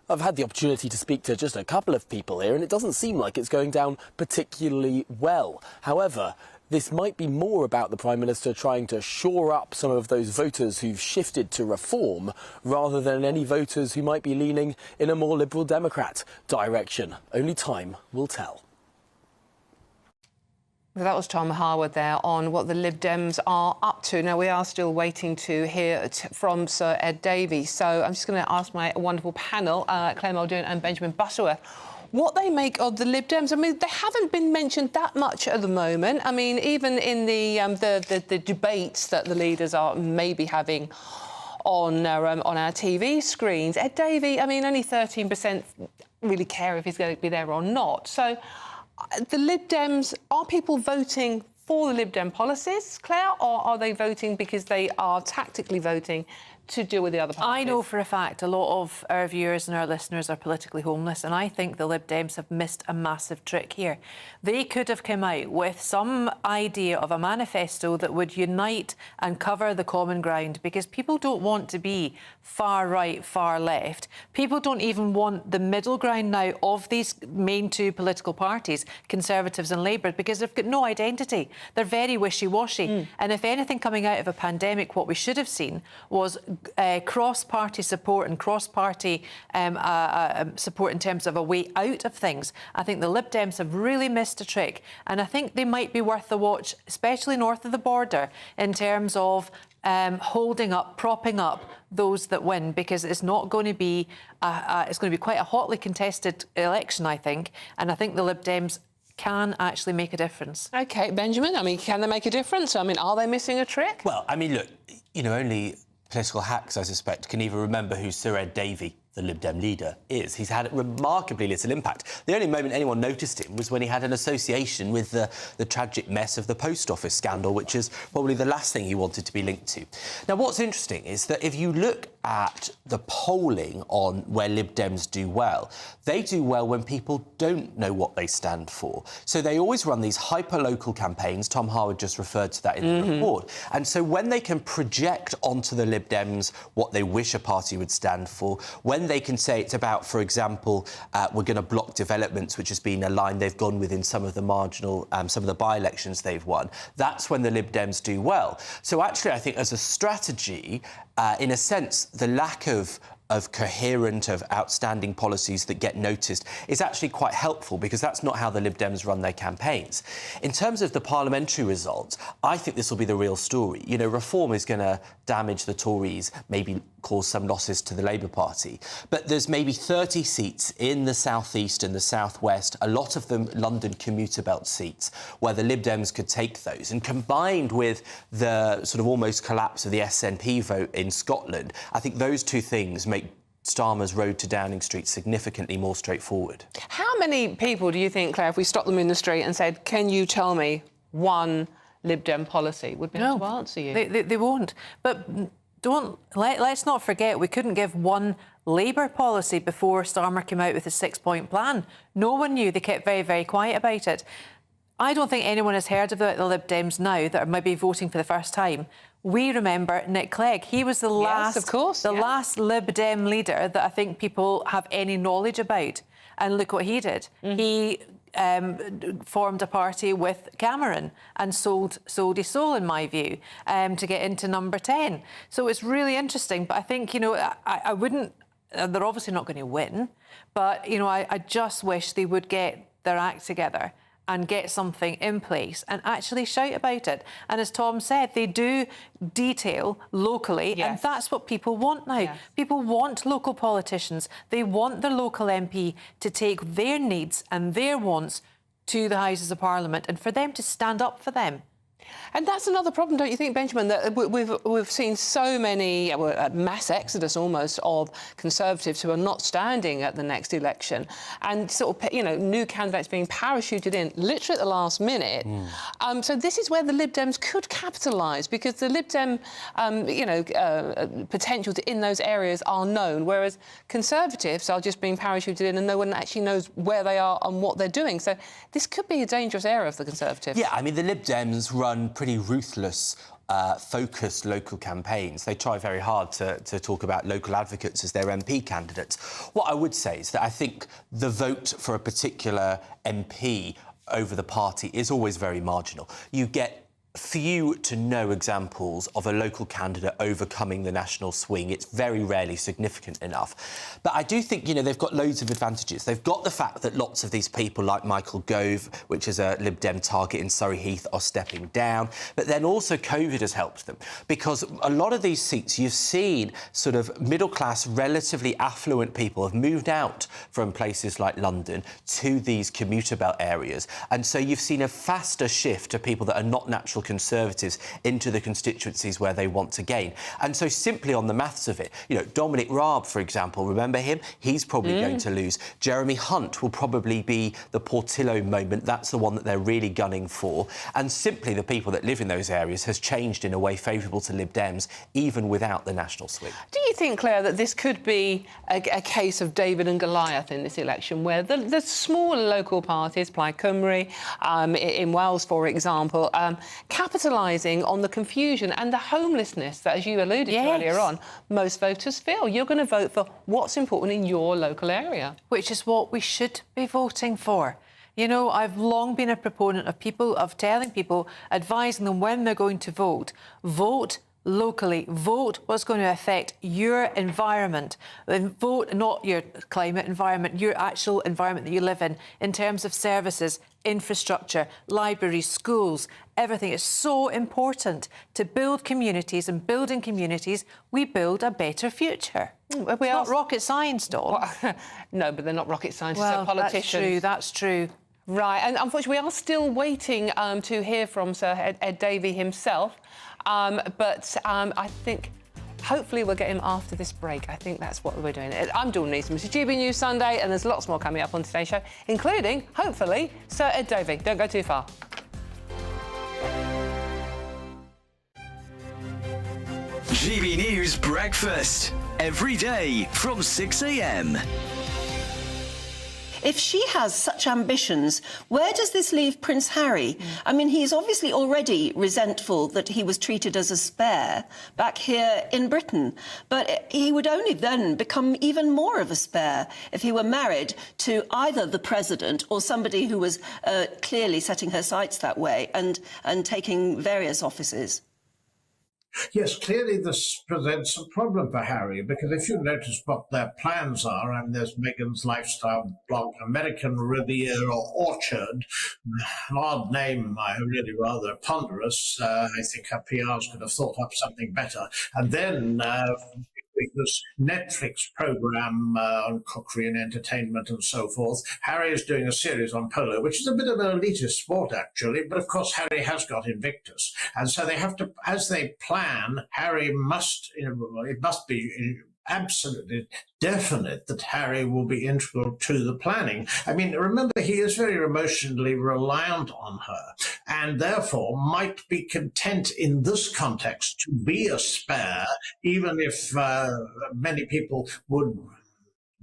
I've had the opportunity to speak to just a couple of people here, and it doesn't seem like it's going down particularly well. However, this might be more about the Prime Minister trying to shore up some of those voters who've shifted to reform, rather than any voters who might be leaning in a more Liberal Democrat direction. Only time will tell. Well, that was Tom Harwood there on what the Lib Dems are up to. Now, we are still waiting to hear from Sir Ed Davey. So I'm just going to ask my wonderful panel, Claire Muldoon and Benjamin Butterworth, what they make of the Lib Dems. I mean, they haven't been mentioned that much at the moment. I mean, even in the debates that the leaders are maybe having on our TV screens, Ed Davey, I mean, only 13% really care if he's going to be there or not. So the Lib Dems, are people voting for the Lib Dem policies, Claire, or are they voting because they are tactically voting to deal with the other parties? I know for a fact a lot of our viewers and our listeners are politically homeless, and I think the Lib Dems have missed a massive trick here. They could have come out with some idea of a manifesto that would unite and cover the common ground, because people don't want to be far right, far left. People don't even want the middle ground now of these main two political parties, Conservatives and Labour, because they've got no identity. They're very wishy-washy. And if anything coming out of a pandemic, what we should have seen was cross-party support and cross-party support in terms of a way out of things. I think the Lib Dems have really missed a trick, and I think they might be worth the watch, especially north of the border, in terms of holding up, propping up those that win, because it's not going to be it's going to be quite a hotly contested election, I think, and I think the Lib Dems can actually make a difference. OK, Benjamin, I mean, can they make a difference? I mean, are they missing a trick? Well, I mean, look, you know, only political hacks, I suspect, can even remember who Sir Ed Davey, the Lib Dem leader, is. He's had remarkably little impact. The only moment anyone noticed him was when he had an association with the tragic mess of the post office scandal, which is probably the last thing he wanted to be linked to. Now, what's interesting is that if you look at the polling on where Lib Dems do well, they do well when people don't know what they stand for. So they always run these hyper-local campaigns. Tom Harwood just referred to that in the report. And so when they can project onto the Lib Dems what they wish a party would stand for, when when they can say it's about, for example, we're going to block developments, which has been a line they've gone with in some of the marginal, some of the by-elections they've won, that's when the Lib Dems do well. So actually, I think as a strategy, in a sense, the lack of coherent, of outstanding policies that get noticed is actually quite helpful, because that's not how the Lib Dems run their campaigns. In terms of the parliamentary results, I think this will be the real story. You know, reform is going to damage the Tories, maybe cause some losses to the Labour Party. But there's maybe 30 seats in the South East and the South West, a lot of them London commuter belt seats, where the Lib Dems could take those. And combined with the sort of almost collapse of the SNP vote in Scotland, I think those two things make Starmer's road to Downing Street significantly more straightforward. How many people do you think, Claire, if we stopped them in the street and said, can you tell me one Lib Dem policy, would be able to answer you? They won't. But let's not forget, we couldn't give one Labour policy before Starmer came out with his 6-point plan. No one knew. They kept very, very quiet about it. I don't think anyone has heard about the Lib Dems now that are maybe voting for the first time. We remember Nick Clegg. He was the last, last Lib Dem leader that I think people have any knowledge about. And look what he did. He formed a party with Cameron and sold his soul, in my view, to get into number 10. So it's really interesting. But I think, you know, I wouldn't... They're obviously not going to win. But, you know, I just wish they would get their act together and get something in place and actually shout about it. And as Tom said, they do detail locally, and that's what people want now. People want local politicians. They want their local MP to take their needs and their wants to the Houses of Parliament and for them to stand up for them. And that's another problem, don't you think, Benjamin, that we've seen so many, mass exodus almost, of Conservatives who are not standing at the next election, and sort of, you know, new candidates being parachuted in literally at the last minute. So this is where the Lib Dems could capitalise, because the Lib Dem, potential in those areas are known, whereas Conservatives are just being parachuted in and no one actually knows where they are and what they're doing. So this could be a dangerous area for the Conservatives. Yeah, I mean, the Lib Dems run pretty ruthless, focused local campaigns. They try very hard to talk about local advocates as their MP candidates. What I would say is that I think the vote for a particular MP over the party is always very marginal. You get few to no examples of a local candidate overcoming the national swing. It's very rarely significant enough. But I do think, you know, they've got loads of advantages. They've got the fact that lots of these people, like Michael Gove, which is a Lib Dem target in Surrey Heath, are stepping down. But then also COVID has helped them, because a lot of these seats you've seen sort of middle-class, relatively affluent people have moved out from places like London to these commuter belt areas. And so you've seen a faster shift to people that are not natural Conservatives into the constituencies where they want to gain. And so simply on the maths of it, you know, Dominic Raab, for example, remember him? He's probably going to lose. Jeremy Hunt will probably be the Portillo moment. That's the one that they're really gunning for. And simply the people that live in those areas has changed in a way favourable to Lib Dems, even without the national swing. Do you think, Claire, that this could be a case of David and Goliath in this election, where the smaller local parties, Plaid Cymru, in Wales, for example, capitalising on the confusion and the homelessness that, as you alluded to earlier on, most voters feel? You're going to vote for what's important in your local area. Which is what we should be voting for. You know, I've long been a proponent of telling people, advising them when they're going to vote, vote locally. Vote what's going to affect your environment. And vote not your climate environment, your actual environment that you live in terms of services, infrastructure, libraries, schools, everything. Is so important to build communities, and building communities, we build a better future. It's not rocket science, Dawn. No, but they're not rocket scientists, they're politicians. That's true. Right, and unfortunately we are still waiting to hear from Sir Ed Davey himself, but I think hopefully we'll get him after this break. I think that's what we're doing. I'm Dawn Neeson. This is GB News Sunday, and there's lots more coming up on today's show, including, hopefully, Sir Ed Davey. Don't go too far. GB News Breakfast, every day from 6 a.m. if she has such ambitions, where does this leave Prince Harry? I mean, he's obviously already resentful that he was treated as a spare back here in Britain, but he would only then become even more of a spare if he were married to either the president or somebody who was clearly setting her sights that way and taking various offices. Yes, clearly this presents a problem for Harry, because if you notice what their plans are, and there's Meghan's lifestyle blog, American Riviera Orchard, an odd name, really rather ponderous. I think her PRs could have thought up something better. And then this Netflix program on cookery and entertainment and so forth. Harry is doing a series on polo, which is a bit of an elitist sport, actually. But of course, Harry has got Invictus. And so they have to, as they plan, Harry must, it must be absolutely definite that Harry will be integral to the planning. I mean, remember, he is very emotionally reliant on her and therefore might be content in this context to be a spare, even if many people would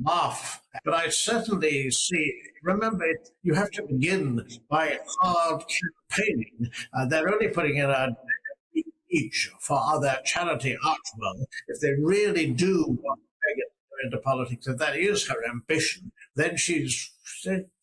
laugh. But I certainly see, remember, you have to begin by hard campaigning. They're only putting in a each for their charity archwell. If they really do want Meghan to go into politics, if that is her ambition, then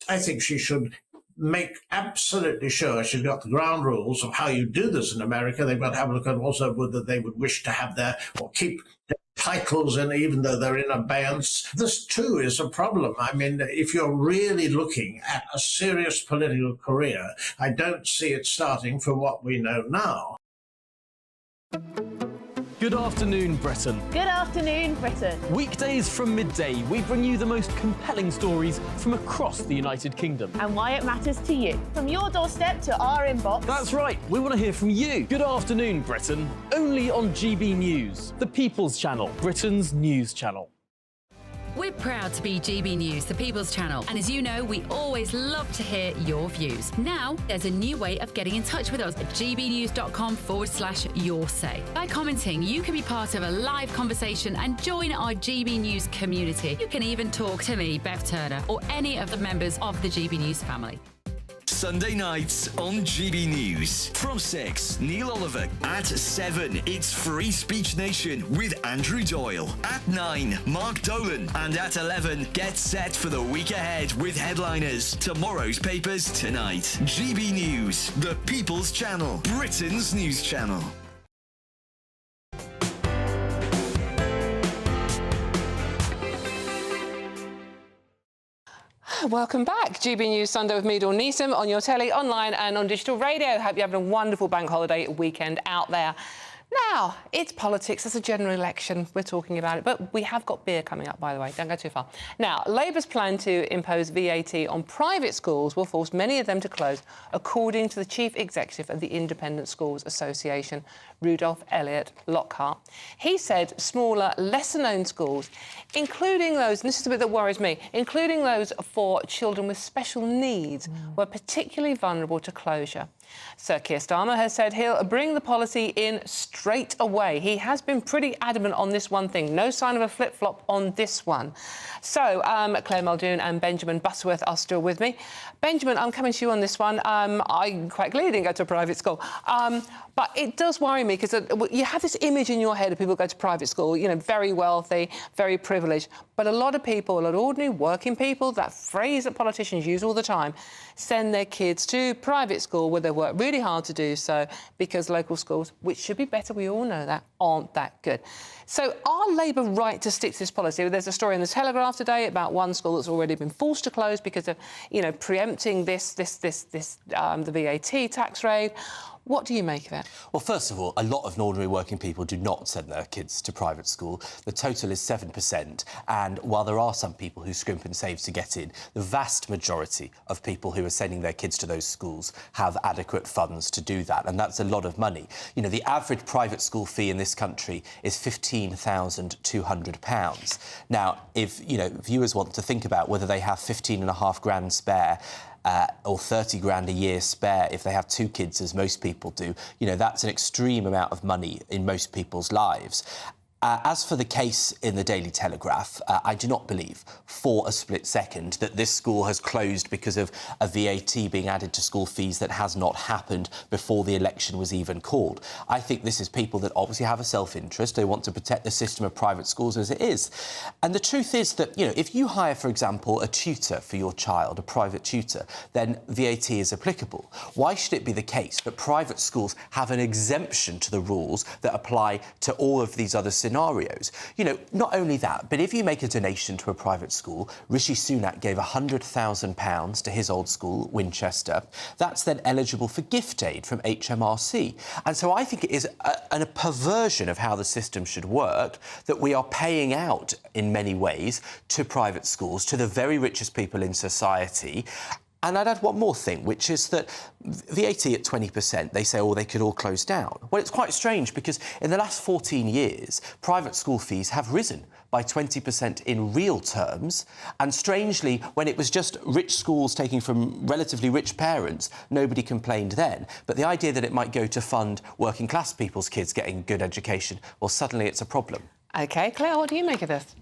I think she should make absolutely sure she's got the ground rules of how you do this in America. They've got to have a look at also whether they would wish to have or keep their titles in, even though they're in abeyance. This too is a problem. I mean, if you're really looking at a serious political career, I don't see it starting from what we know now. Good afternoon, Britain. Good afternoon, Britain. Weekdays from midday, we bring you the most compelling stories from across the United Kingdom. And why it matters to you. From your doorstep to our inbox. That's right, we want to hear from you. Good afternoon, Britain. Only on GB News, the People's Channel, Britain's news channel. We're proud to be GB News, the People's Channel. And as you know, we always love to hear your views. Now, there's a new way of getting in touch with us at gbnews.com/yoursay. By commenting, you can be part of a live conversation and join our GB News community. You can even talk to me, Bev Turner, or any of the members of the GB News family. Sunday nights on GB News. From 6, Neil Oliver. At 7, it's Free Speech Nation with Andrew Doyle. At 9, Mark Dolan. And at 11, get set for the week ahead with headliners. Tomorrow's papers tonight. GB News, the People's Channel, Britain's news channel. Welcome back. GB News Sunday with me, Dawn Neeson, on your telly, online and on digital radio. Hope you're having a wonderful bank holiday weekend out there. Now, it's politics. There's a general election. We're talking about it. But we have got beer coming up, by the way. Don't go too far. Now, Labour's plan to impose VAT on private schools will force many of them to close, according to the Chief Executive of the Independent Schools Association, Rudolph Elliott Lockhart. He said smaller, lesser-known schools, including those, and this is the bit that worries me, including those for children with special needs, were particularly vulnerable to closure. Sir Keir Starmer has said he'll bring the policy in straight away. He has been pretty adamant on this one thing. No sign of a flip-flop on this one. So, Claire Muldoon and Benjamin Butterworth are still with me. Benjamin, I'm coming to you on this one. I quite clearly didn't go to a private school. But it does worry me because you have this image in your head of people who go to private school, you know, very wealthy, very privileged. But a lot of people, a lot of ordinary working people, that phrase that politicians use all the time, send their kids to private school where they work really hard to do so because local schools, which should be better, we all know that, aren't that good. So are Labour right to stick to this policy? There's a story in the Telegraph today about one school that's already been forced to close because of, you know, preempting the VAT tax rate. What do you make of it? Well, first of all, a lot of ordinary working people do not send their kids to private school. The total is 7%, and while there are some people who scrimp and save to get in, the vast majority of people who are sending their kids to those schools have adequate funds to do that, and that's a lot of money. You know, the average private school fee in this country is £15,200. Now, if, you know, viewers want to think about whether they have 15.5 grand spare, or 30 grand a year spare if they have 2 kids, as most people do, you know, that's an extreme amount of money in most people's lives. As for the case in the Daily Telegraph, I do not believe for a split second that this school has closed because of a VAT being added to school fees that has not happened before the election was even called. I think this is people that obviously have a self-interest. They want to protect the system of private schools as it is. And the truth is that, you know, if you hire, for example, a tutor for your child, a private tutor, then VAT is applicable. Why should it be the case that private schools have an exemption to the rules that apply to all of these other scenarios? You know, not only that, but if you make a donation to a private school, Rishi Sunak gave £100,000 to his old school, Winchester, that's then eligible for gift aid from HMRC. And so I think it is a perversion of how the system should work that we are paying out, in many ways, to private schools, to the very richest people in society. And I'd add one more thing, which is that VAT at 20%, they say, oh, they could all close down. Well, it's quite strange because in the last 14 years, private school fees have risen by 20% in real terms. And strangely, when it was just rich schools taking from relatively rich parents, nobody complained then. But the idea that it might go to fund working class people's kids getting good education, well, suddenly it's a problem. OK, Claire, what do you make of this?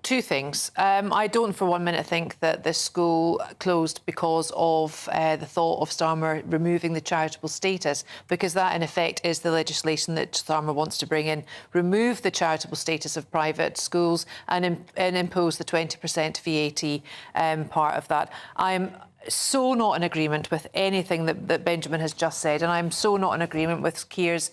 Two things. I don't for 1 minute think that this school closed because of the thought of Starmer removing the charitable status, because that, in effect, is the legislation that Starmer wants to bring in. Remove the charitable status of private schools and impose the 20% VAT part of that. I'm so not in agreement with anything that Benjamin has just said, and I'm so not in agreement with Keir's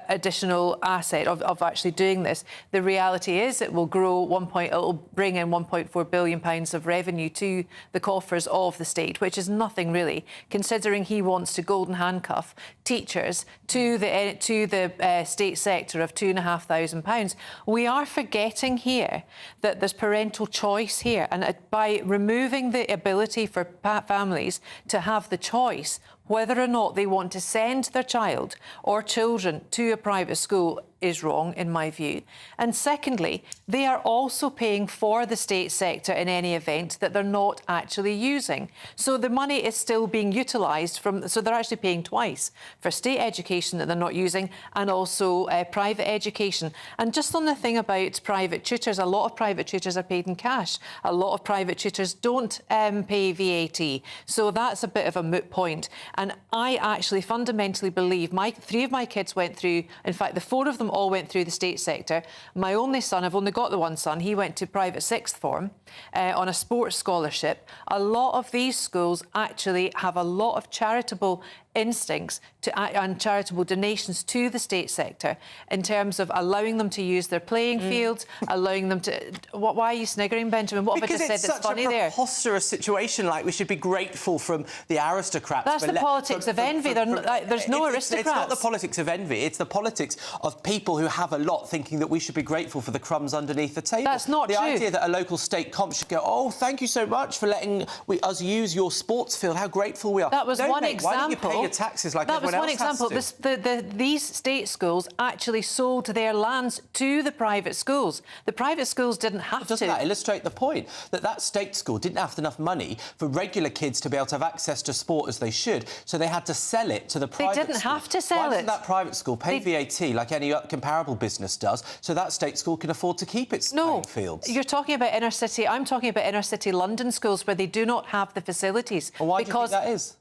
additional asset of actually doing this. The reality is it will grow it will bring in £1.4 billion of revenue to the coffers of the state, which is nothing really, considering he wants to golden handcuff teachers to the state sector of £2,500. We are forgetting here that there's parental choice here, and by removing the ability for families to have the choice whether or not they want to send their child or children to a private school is wrong, in my view. And secondly, they are also paying for the state sector in any event that they're not actually using. So the money is still being utilised so they're actually paying twice for state education that they're not using and also private education. And just on the thing about private tutors, a lot of private tutors are paid in cash. A lot of private tutors don't pay VAT. So that's a bit of a moot point. And I actually fundamentally believe three of my kids went through, in fact, the four of them all went through the state sector. My only son, I've only got the one son, he went to private sixth form on a sports scholarship. A lot of these schools actually have a lot of charitable instincts and charitable donations to the state sector in terms of allowing them to use their playing fields, allowing them to... Why are you sniggering, Benjamin? What have I just said that's funny there? Because it's such a preposterous situation, like we should be grateful from the aristocrats. That's the politics of envy. There's no aristocrats. It's not the politics of envy, it's the politics of people who have a lot thinking that we should be grateful for the crumbs underneath the table. That's not true. The idea that a local state comp should go, oh, thank you so much for letting us use your sports field, how grateful we are. That was one example. Why don't you pay your taxes like everyone else has to? That was one example. These state schools actually sold their lands to the private schools. The private schools didn't have to. Doesn't that illustrate the point? That state school didn't have enough money for regular kids to be able to have access to sport as they should, so they had to sell it to the private school. They didn't have to sell it. Why doesn't that private school pay VAT like any comparable business does, so that state school can afford to keep its playing fields? You're talking about inner city. I'm talking about inner city London schools where they do not have the facilities. Well, why do you think that is?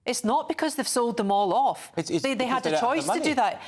It's not because they've sold them all off. They had a choice to do that.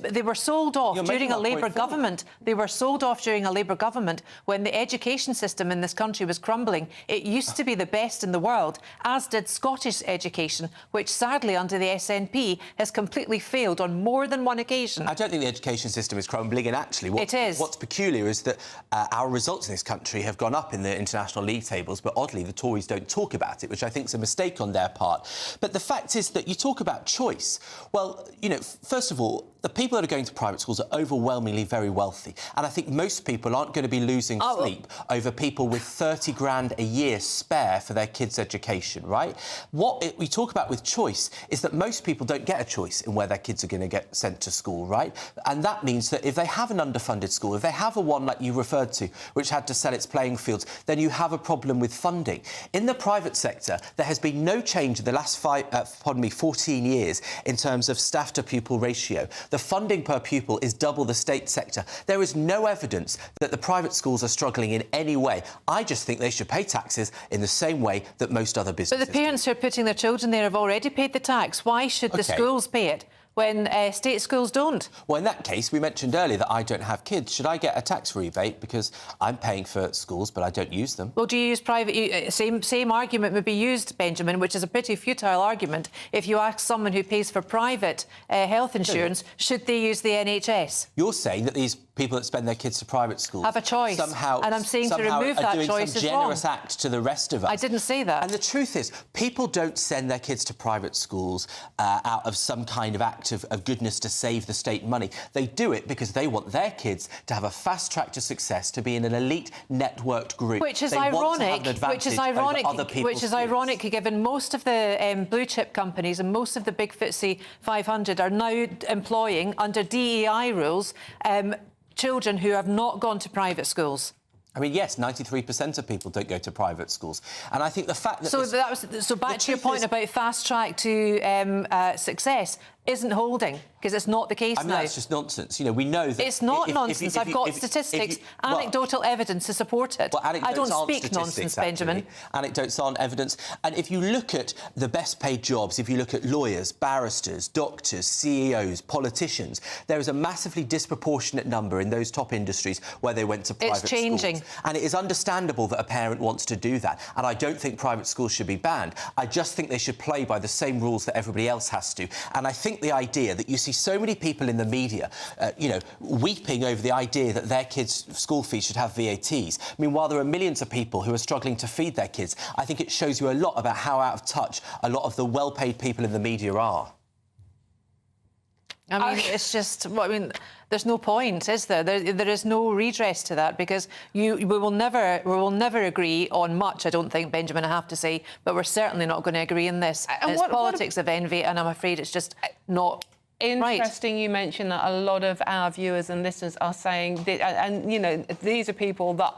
They were sold off during a Labour government. They were sold off during a Labour government when the education system in this country was crumbling. It used to be the best in the world, as did Scottish education, which sadly under the SNP has completely failed on more than one occasion. I don't think the education system is crumbling, and actually what's peculiar is that our results in this country have gone up in the international league tables, but oddly the Tories don't talk about it, which I think is a mistake on their part. But the fact is that you talk about choice. Well, you know, first of all, the people that are going to private schools are overwhelmingly very wealthy. And I think most people aren't going to be losing sleep over people with 30 grand a year spare for their kids' education, right? What we talk about with choice is that most people don't get a choice in where their kids are going to get sent to school, right? And that means that if they have an underfunded school, if they have a one like you referred to, which had to sell its playing fields, then you have a problem with funding. In the private sector, there has been no change in the last 14 years in terms of staff to pupil ratio. The funding per pupil is double the state sector. There is no evidence that the private schools are struggling in any way. I just think they should pay taxes in the same way that most other businesses But the parents who are putting their children there have already paid the tax. Why should the schools pay it when state schools don't? Well, in that case, we mentioned earlier that I don't have kids. Should I get a tax rebate because I'm paying for schools but I don't use them? Well, do you use private... Same argument would be used, Benjamin, which is a pretty futile argument. If you ask someone who pays for private health insurance, should they use the NHS? You're saying that these people that spend their kids to private schools have a choice. Somehow, and I'm saying to remove that choice is some wrong. generous act to the rest of us. I didn't say that. And the truth is, people don't send their kids to private schools out of some kind of act of goodness to save the state money. They do it because they want their kids to have a fast track to success, to be in an elite networked group. Which is they ironic. Want to have an advantage Which is ironic, given most of the blue chip companies and most of the big FTSE 500 are now employing under DEI rules children who have not gone to private schools. I mean, yes, 93% of people don't go to private schools, and I think the fact that so back to your point about fast track to success isn't holding, because it's not the case now. That's just nonsense. You know, we know that... It's not nonsense. I've got statistics, anecdotal evidence to support it. Well, I don't speak nonsense, Benjamin. Anecdotes aren't evidence. And if you look at the best paid jobs, if you look at lawyers, barristers, doctors, CEOs, politicians, there is a massively disproportionate number in those top industries where they went to private schools. It's changing. And it is understandable that a parent wants to do that. And I don't think private schools should be banned. I just think they should play by the same rules that everybody else has to. And I think the idea that you see so many people in the media, weeping over the idea that their kids' school fees should have VATs. Meanwhile, there are millions of people who are struggling to feed their kids. I think it shows you a lot about how out of touch a lot of the well-paid people in the media are. I mean, it's just... Well, I mean, there's no point, is there? There is no redress to that, because we will never agree on much, I don't think, Benjamin, I have to say, but we're certainly not going to agree in this. And it's politics of envy, and I'm afraid it's just not interesting. You mentioned that a lot of our viewers and listeners are saying, and, you know, these are people that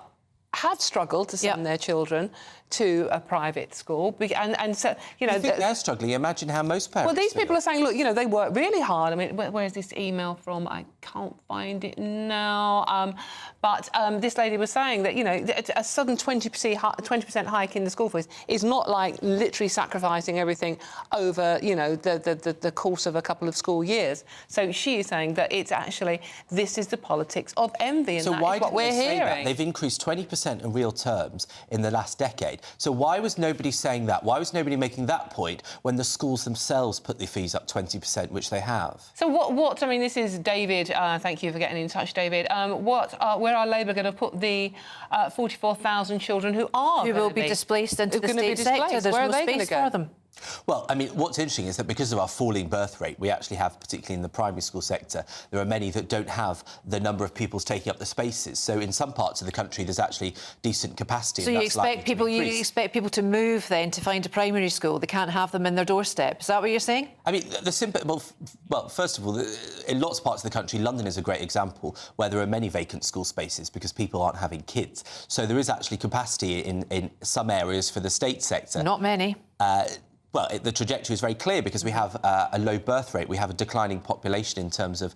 have struggled to send their children to a private school, and so, you know... You think they're struggling? Imagine how most parents... Well, these people are saying, look, you know, they work really hard. I mean, where's this email from? I can't find it now. But this lady was saying that, you know, a sudden 20% hike in the school fees is not like literally sacrificing everything over, you know, the course of a couple of school years. So she is saying that it's actually, this is the politics of envy, and that is what we're hearing. They've increased 20% in real terms in the last decade. So why was nobody saying that? Why was nobody making that point when the schools themselves put the fees up 20%, which they have? So what I mean, this is David. Thank you for getting in touch, David. Where are Labour going to put the 44,000 children who will be displaced into the state sector? There's no space for them. Well, I mean, what's interesting is that because of our falling birth rate, we actually have, particularly in the primary school sector, there are many that don't have the number of pupils taking up the spaces. So in some parts of the country, there's actually decent capacity. So you expect people to move then to find a primary school? They can't have them in their doorstep. Is that what you're saying? I mean, well, first of all, in lots of parts of the country, London is a great example where there are many vacant school spaces because people aren't having kids. So there is actually capacity in some areas for the state sector. Not many. Well, the trajectory is very clear because we have a low birth rate. We have a declining population in terms of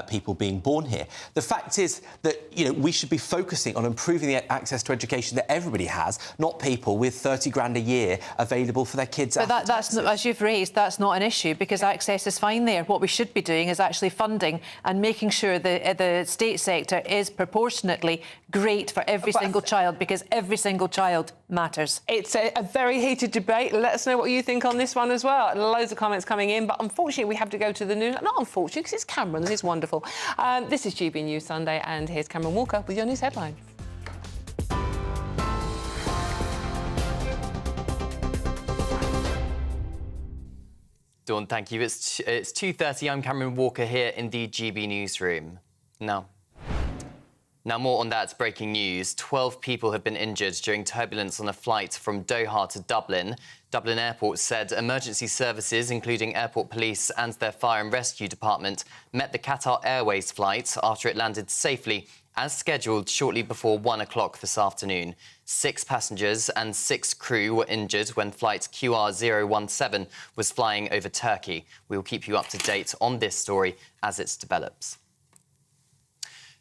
people being born here. The fact is that, you know, we should be focusing on improving the access to education that everybody has, not people with 30 grand a year available for their kids. But that's not, as you've raised, that's not an issue because access is fine there. What we should be doing is actually funding and making sure that the state sector is proportionately great for every single child, because every single child matters. It's a very heated debate. Let us know what you think on this one as well. Loads of comments coming in, but unfortunately we have to go to the news. Not unfortunately, because it's Cameron, and it's wonderful. This is GB News Sunday, and here's Cameron Walker with your news headlines. Dawn, thank you. It's 2:30. I'm Cameron Walker here in the GB newsroom. Now, more on that breaking news. 12 people have been injured during turbulence on a flight from Doha to Dublin. Dublin Airport said emergency services, including airport police and their fire and rescue department, met the Qatar Airways flight after it landed safely as scheduled shortly before 1 o'clock this afternoon. 6 passengers and 6 crew were injured when flight QR017 was flying over Turkey. We will keep you up to date on this story as it develops.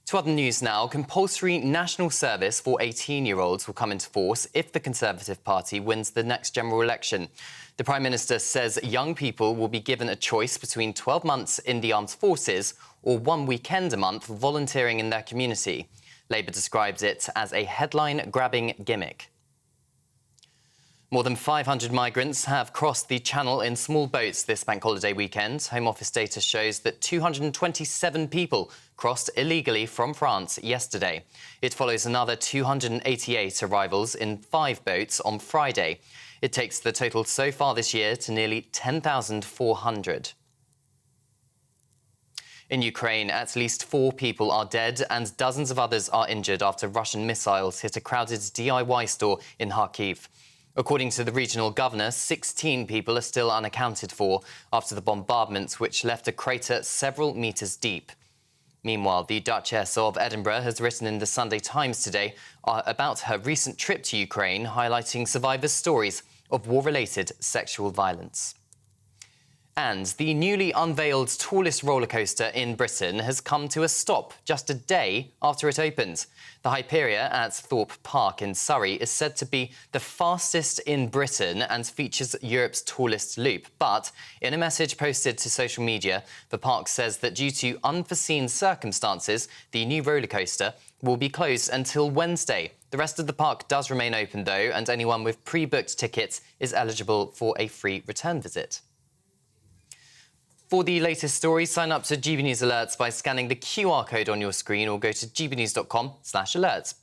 To other news now, compulsory national service for 18-year-olds will come into force if the Conservative Party wins the next general election. The Prime Minister says young people will be given a choice between 12 months in the armed forces or 1 weekend a month volunteering in their community. Labour describes it as a headline-grabbing gimmick. More than 500 migrants have crossed the Channel in small boats this bank holiday weekend. Home Office data shows that 227 people crossed illegally from France yesterday. It follows another 288 arrivals in 5 boats on Friday. It takes the total so far this year to nearly 10,400. In Ukraine, at least 4 people are dead and dozens of others are injured after Russian missiles hit a crowded DIY store in Kharkiv. According to the regional governor, 16 people are still unaccounted for after the bombardment, which left a crater several metres deep. Meanwhile, the Duchess of Edinburgh has written in the Sunday Times today about her recent trip to Ukraine, highlighting survivors' stories of war-related sexual violence. And the newly unveiled tallest roller coaster in Britain has come to a stop just a day after it opened. The Hyperia at Thorpe Park in Surrey is said to be the fastest in Britain and features Europe's tallest loop. But in a message posted to social media, the park says that due to unforeseen circumstances, the new roller coaster will be closed until Wednesday. The rest of the park does remain open, though, and anyone with pre-booked tickets is eligible for a free return visit. For the latest stories, sign up to GB News Alerts by scanning the QR code on your screen or go to gbnews.com/alerts.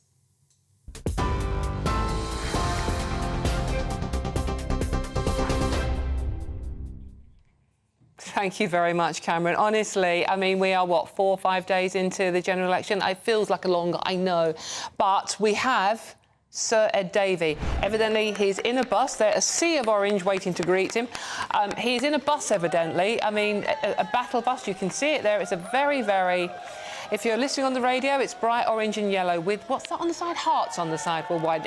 Thank you very much, Cameron. Honestly, I mean, we are, what, 4 or 5 days into the general election? It feels like a long, I know. But we have Sir Ed Davey. Evidently, he's in a bus. There's a sea of orange waiting to greet him. He's in a bus, evidently. I mean, a battle bus. You can see it there. It's a very, very... If you're listening on the radio, it's bright orange and yellow with, what's that on the side? Hearts on the side. Well, why?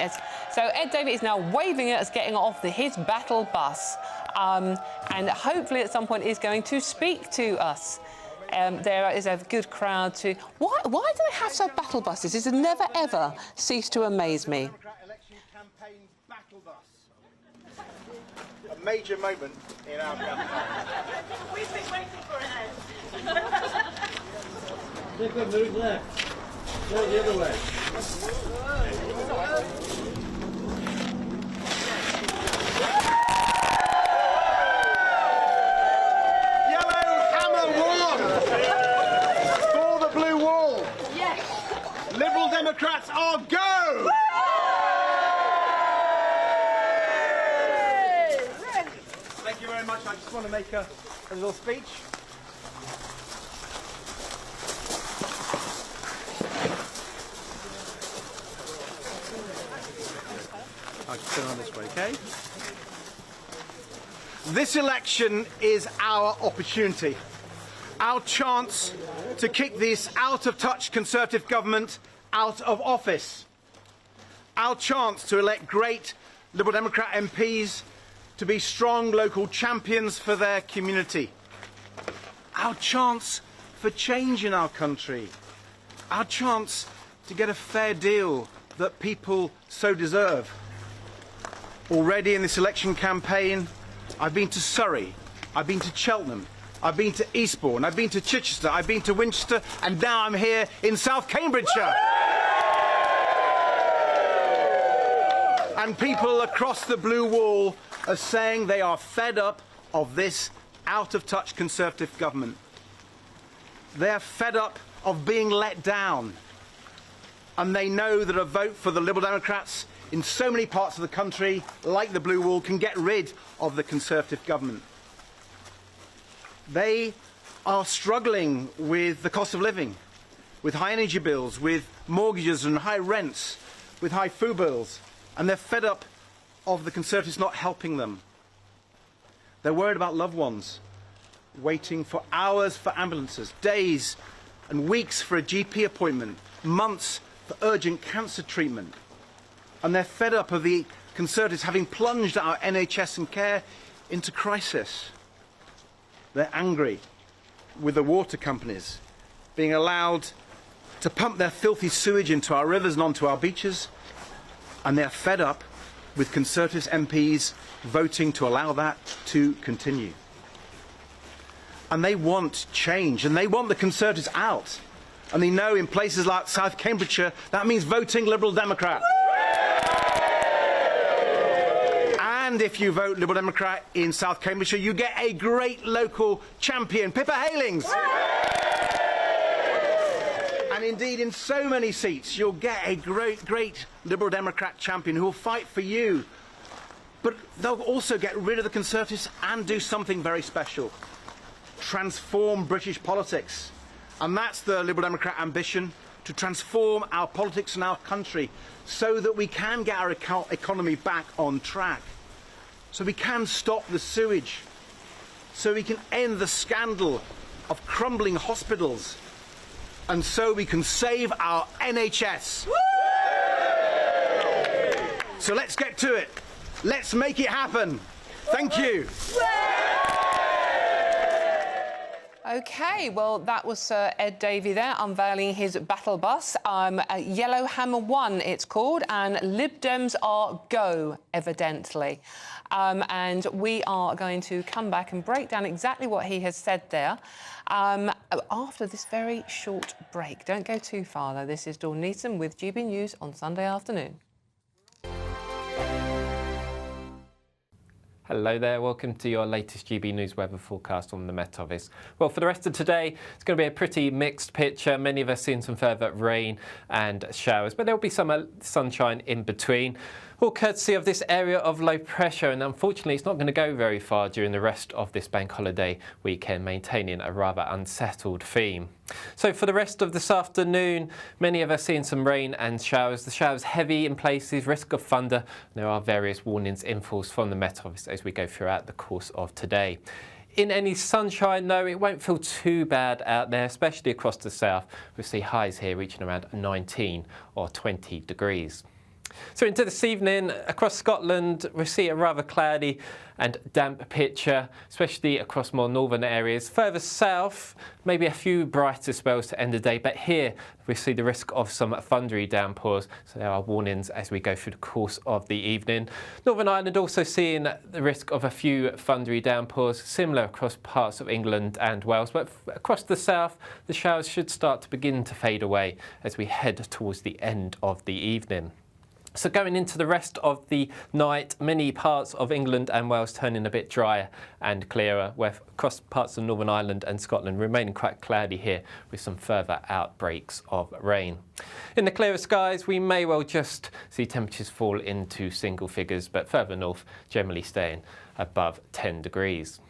So Ed Davey is now waving at us getting off his battle bus. And hopefully at some point is going to speak to us. There is a good crowd to... Why do they have such battle buses? This has never, ever ceased to amaze me. Election campaign battle bus. A major moment in our campaign. We've been waiting for it. They've got to move left. Go the other way. Liberal Democrats are go! Thank you very much. I just want to make a little speech. I'll just turn on this way, okay? This election is our opportunity. Our chance to kick this out-of-touch Conservative government out of office. Our chance to elect great Liberal Democrat MPs to be strong local champions for their community. Our chance for change in our country. Our chance to get a fair deal that people so deserve. Already in this election campaign, I've been to Surrey, I've been to Cheltenham, I've been to Eastbourne, I've been to Chichester, I've been to Winchester, and now I'm here in South Cambridgeshire. And people across the blue wall are saying they are fed up of this out-of-touch Conservative government. They're fed up of being let down. And they know that a vote for the Liberal Democrats in so many parts of the country, like the blue wall, can get rid of the Conservative government. They are struggling with the cost of living, with high energy bills, with mortgages and high rents, with high food bills, and they're fed up of the Conservatives not helping them. They're worried about loved ones, waiting for hours for ambulances, days and weeks for a GP appointment, months for urgent cancer treatment. And they're fed up of the Conservatives having plunged our NHS and care into crisis. They're angry with the water companies being allowed to pump their filthy sewage into our rivers and onto our beaches. And they're fed up with Conservative MPs voting to allow that to continue. And they want change, and they want the Conservatives out. And they know in places like South Cambridgeshire, that means voting Liberal Democrat. And if you vote Liberal Democrat in South Cambridgeshire, you get a great local champion, Pippa Heylings. And indeed, in so many seats, you'll get a great Liberal Democrat champion who will fight for you. But they'll also get rid of the Conservatives and do something very special. Transform British politics. And that's the Liberal Democrat ambition, to transform our politics and our country so that we can get our economy back on track. So we can stop the sewage. So we can end the scandal of crumbling hospitals. And so we can save our NHS. So let's get to it. Let's make it happen. Thank you. OK, well, that was Sir Ed Davey there unveiling his battle bus. Yellowhammer 1, it's called, and Lib Dems are go, evidently. And we are going to come back and break down exactly what he has said there after this very short break. Don't go too far, though. This is Dawn Neeson with GB News on Sunday afternoon. Hello there, welcome to your latest GB News weather forecast on the Met Office. Well, for the rest of today, it's going to be a pretty mixed picture. Many of us seeing some further rain and showers, but there'll be some sunshine in between. All courtesy of this area of low pressure, and unfortunately it's not going to go very far during the rest of this bank holiday weekend, maintaining a rather unsettled theme. So for the rest of this afternoon, many of us seeing some rain and showers. The showers heavy in places, risk of thunder. There are various warnings in force from the Met Office as we go throughout the course of today. In any sunshine, though, it won't feel too bad out there, especially across the south. We'll see highs here reaching around 19 or 20 degrees. So into this evening, across Scotland, we see a rather cloudy and damp picture, especially across more northern areas. Further south, maybe a few brighter spells to end the day, but here we see the risk of some thundery downpours, so there are warnings as we go through the course of the evening. Northern Ireland also seeing the risk of a few thundery downpours, similar across parts of England and Wales, but across the south, the showers should start to begin to fade away as we head towards the end of the evening. So going into the rest of the night, many parts of England and Wales turning a bit drier and clearer, where across parts of Northern Ireland and Scotland remaining quite cloudy here with some further outbreaks of rain. In the clearer skies, we may well just see temperatures fall into single figures, but further north generally staying above 10 degrees.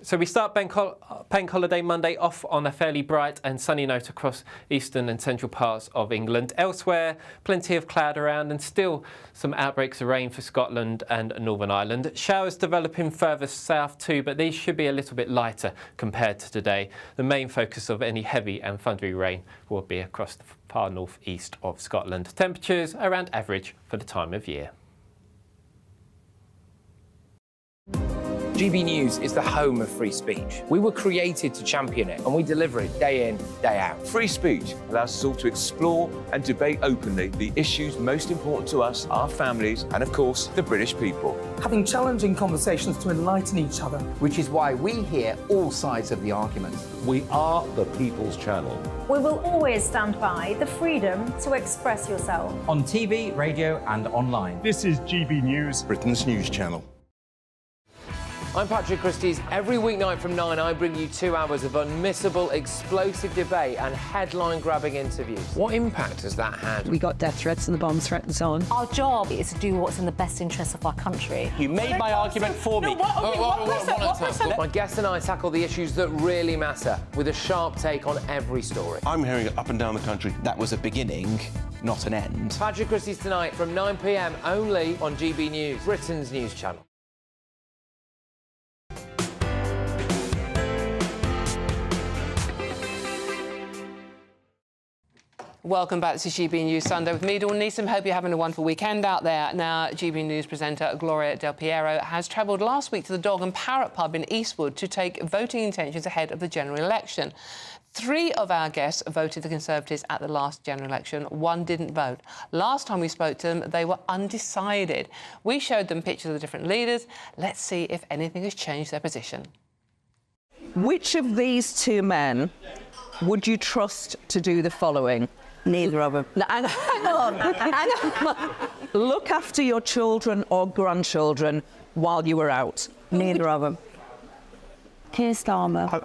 So we start bank holiday Monday off on a fairly bright and sunny note across eastern and central parts of England. Elsewhere, plenty of cloud around and still some outbreaks of rain for Scotland and Northern Ireland. Showers developing further south too, but these should be a little bit lighter compared to today. The main focus of any heavy and thundery rain will be across the far northeast of Scotland. Temperatures around average for the time of year. GB News is the home of free speech. We were created to champion it, and we deliver it day in, day out. Free speech allows us all to explore and debate openly the issues most important to us, our families, and of course, the British people. Having challenging conversations to enlighten each other. Which is why we hear all sides of the argument. We are the People's Channel. We will always stand by the freedom to express yourself. On TV, radio and online. This is GB News, Britain's news channel. I'm Patrick Christie's. Every weeknight from 9, I bring you 2 hours of unmissable, explosive debate and headline-grabbing interviews. What impact has that had? We got death threats and the bomb threat and so on. Our job is to do what's in the best interest of our country. You made my argument for me. My guests and I tackle the issues that really matter with a sharp take on every story. I'm hearing it up and down the country. That was a beginning, not an end. Patrick Christie's tonight from 9 p.m. only on GB News, Britain's news channel. Welcome back to GB News Sunday with me, Dawn Neeson. Hope you're having a wonderful weekend out there. Now, GB News presenter Gloria Del Piero has travelled last week to the Dog and Parrot pub in Eastwood to take voting intentions ahead of the general election. 3 of our guests voted the Conservatives at the last general election. 1 didn't vote. Last time we spoke to them, they were undecided. We showed them pictures of the different leaders. Let's see if anything has changed their position. Which of these 2 men would you trust to do the following? Neither of them. No, hang on. Look after your children or grandchildren while you were out. Neither of them. Keir Starmer.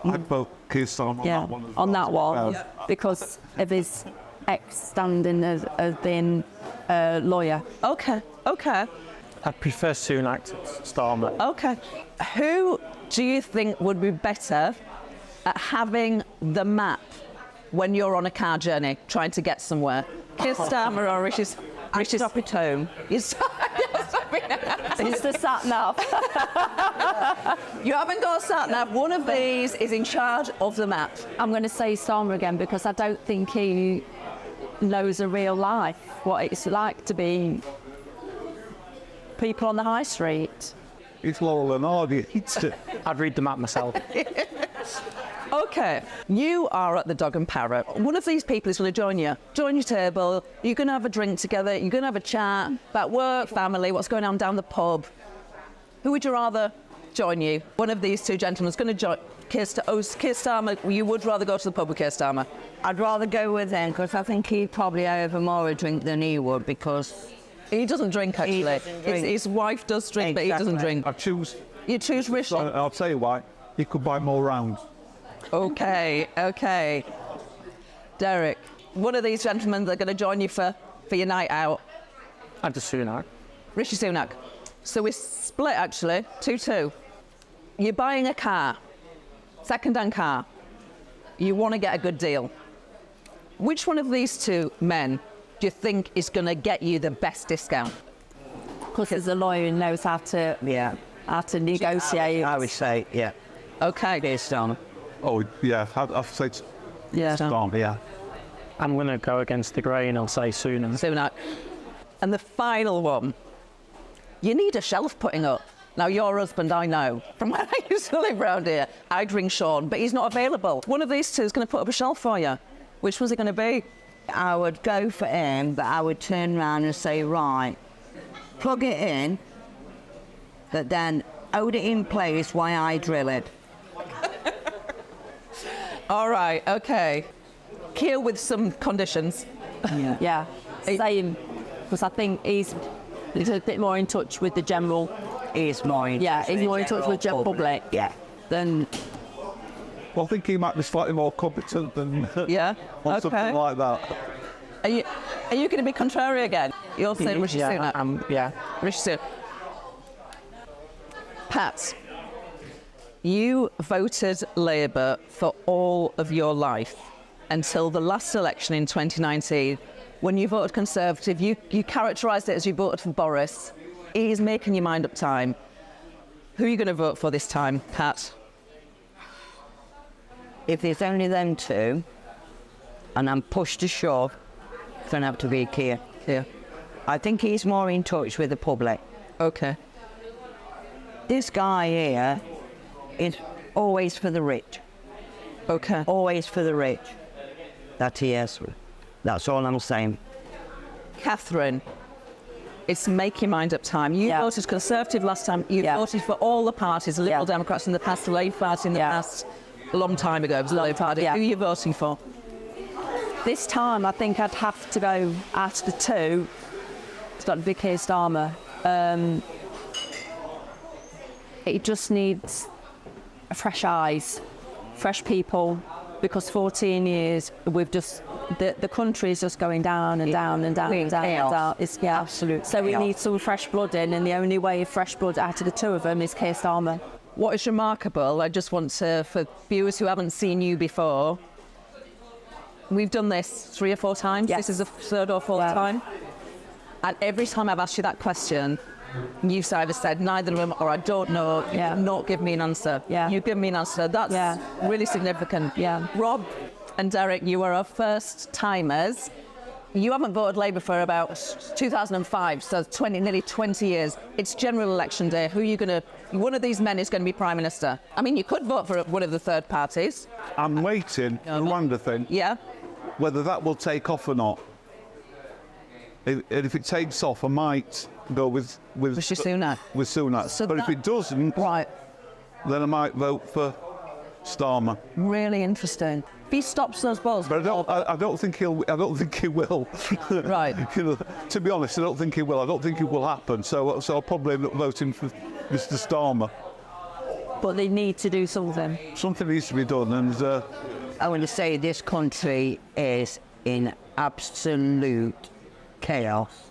I'd vote Keir Starmer on that one, because of his ex-standing as being a lawyer. OK. I'd prefer Sunak to Starmer. OK. Who do you think would be better at having the map when you're on a car journey trying to get somewhere? Keir Starmer or Rishi? Stop at home. It's the sat-nav. You haven't got a sat-nav. One of these is in charge of the map. I'm going to say Starmer again because I don't think he knows a real life, what it's like to be people on the high street. It's Laurel and Hardy. I'd read the map myself. OK, you are at the Dog and Parrot. One of these people is going to join you. Join your table. You're going to have a drink together. You're going to have a chat about work, family, what's going on down the pub. Who would you rather join you? One of these 2 gentlemen is going to join Keir Starmer. You would rather go to the pub with Keir Starmer? I'd rather go with him because I think he'd probably have more a drink than he would because... He doesn't drink, actually. Doesn't drink. His wife does drink, but he doesn't drink. I'd choose... You choose Rishi? I'll tell you why. He could buy more rounds. OK. Derek, one of these gentlemen that are going to join you for your night out. I'd do Sunak. Rishi Sunak. So we're split, actually, 2-2. You're buying a car, second-hand car. You want to get a good deal. Which one of these 2 men do you think is going to get you the best discount? Because there's a lawyer who knows how to negotiate. I would say, yeah. OK. Keir Starmer. Oh, yeah, I'd say Starmer, yeah. I'm going to go against the grain. I'll say Sunak. And the final one. You need a shelf putting up. Now, your husband, I know, from when I used to live around here, I'd ring Sean, but he's not available. One of these 2 is going to put up a shelf for you. Which one's it going to be? I would go for him, but I would turn around and say, right, plug it in, but then hold it in place while I drill it. All right, OK. Keir with some conditions. Yeah, same. Because I think he's a bit more in touch with the general... He's more in touch with the general public. Yeah. Then... Well, I think he might be slightly more competent than... on something like that. Are you going to be contrary again? You're saying Rishi Sunak? Yeah. Rishi Sunak. Pat, you voted Labour for all of your life until the last election in 2019. When you voted Conservative, you characterised it as you voted for Boris. He's making your mind up time. Who are you going to vote for this time, Pat? If there's only them 2, and I'm pushed to shove, it's going to have to be Keir. I think he's more in touch with the public. OK. This guy here is always for the rich. OK. Always for the rich. That he is. That's all I'm saying. Catherine, it's make your mind up time. You voted Conservative last time. You voted for all the parties, Liberal Democrats in the past, the Labour Party in the past. A long time ago, it was the Labour Party. Who are you voting for? This time, I think I'd have to go out of the 2. It's got to be Keir Starmer. It just needs fresh eyes, fresh people, because 14 years we've just the country is just going down and down and down and down and down. It's absolute. So we need some fresh blood in, and the only way of fresh blood out of the 2 of them is Keir Starmer. What is remarkable, I just want to, for viewers who haven't seen you before, we've done this 3 or 4 times. This is the 3rd or 4th time. And every time I've asked you that question, you've either said neither of them or I don't know, not give me an answer. You've given me an answer. That's really significant. Rob, and Derek, you are our first timers. You haven't voted Labour for about 2005, so nearly 20 years. It's general election day. Who are you going to... One of these men is going to be Prime Minister. I mean, you could vote for one of the third parties. I'm waiting, the Rwanda thing. Yeah? Whether that will take off or not. If it takes off, I might go with Sunak. With Sunak. So but if it doesn't, right, then I might vote for Starmer. Really interesting. If he stops those balls, but I don't think he'll. I don't think he will. Right. You know, to be honest, I don't think he will. I don't think it will happen. So I'll probably end up voting for Mr. Starmer. But they need to do something. Something needs to be done, and I want to say this country is in absolute chaos.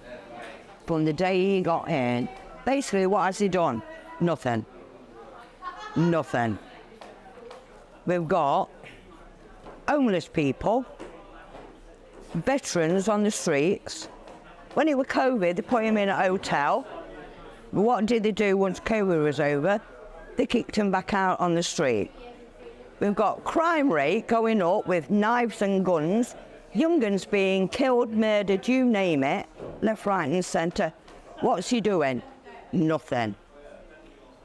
From the day he got in, basically, what has he done? Nothing. Nothing. We've got homeless people, veterans on the streets. When it was COVID, they put him in a hotel. What did they do once COVID was over? They kicked him back out on the street. We've got crime rate going up with knives and guns, young'uns being killed, murdered, you name it, left, right and centre. What's he doing? Nothing.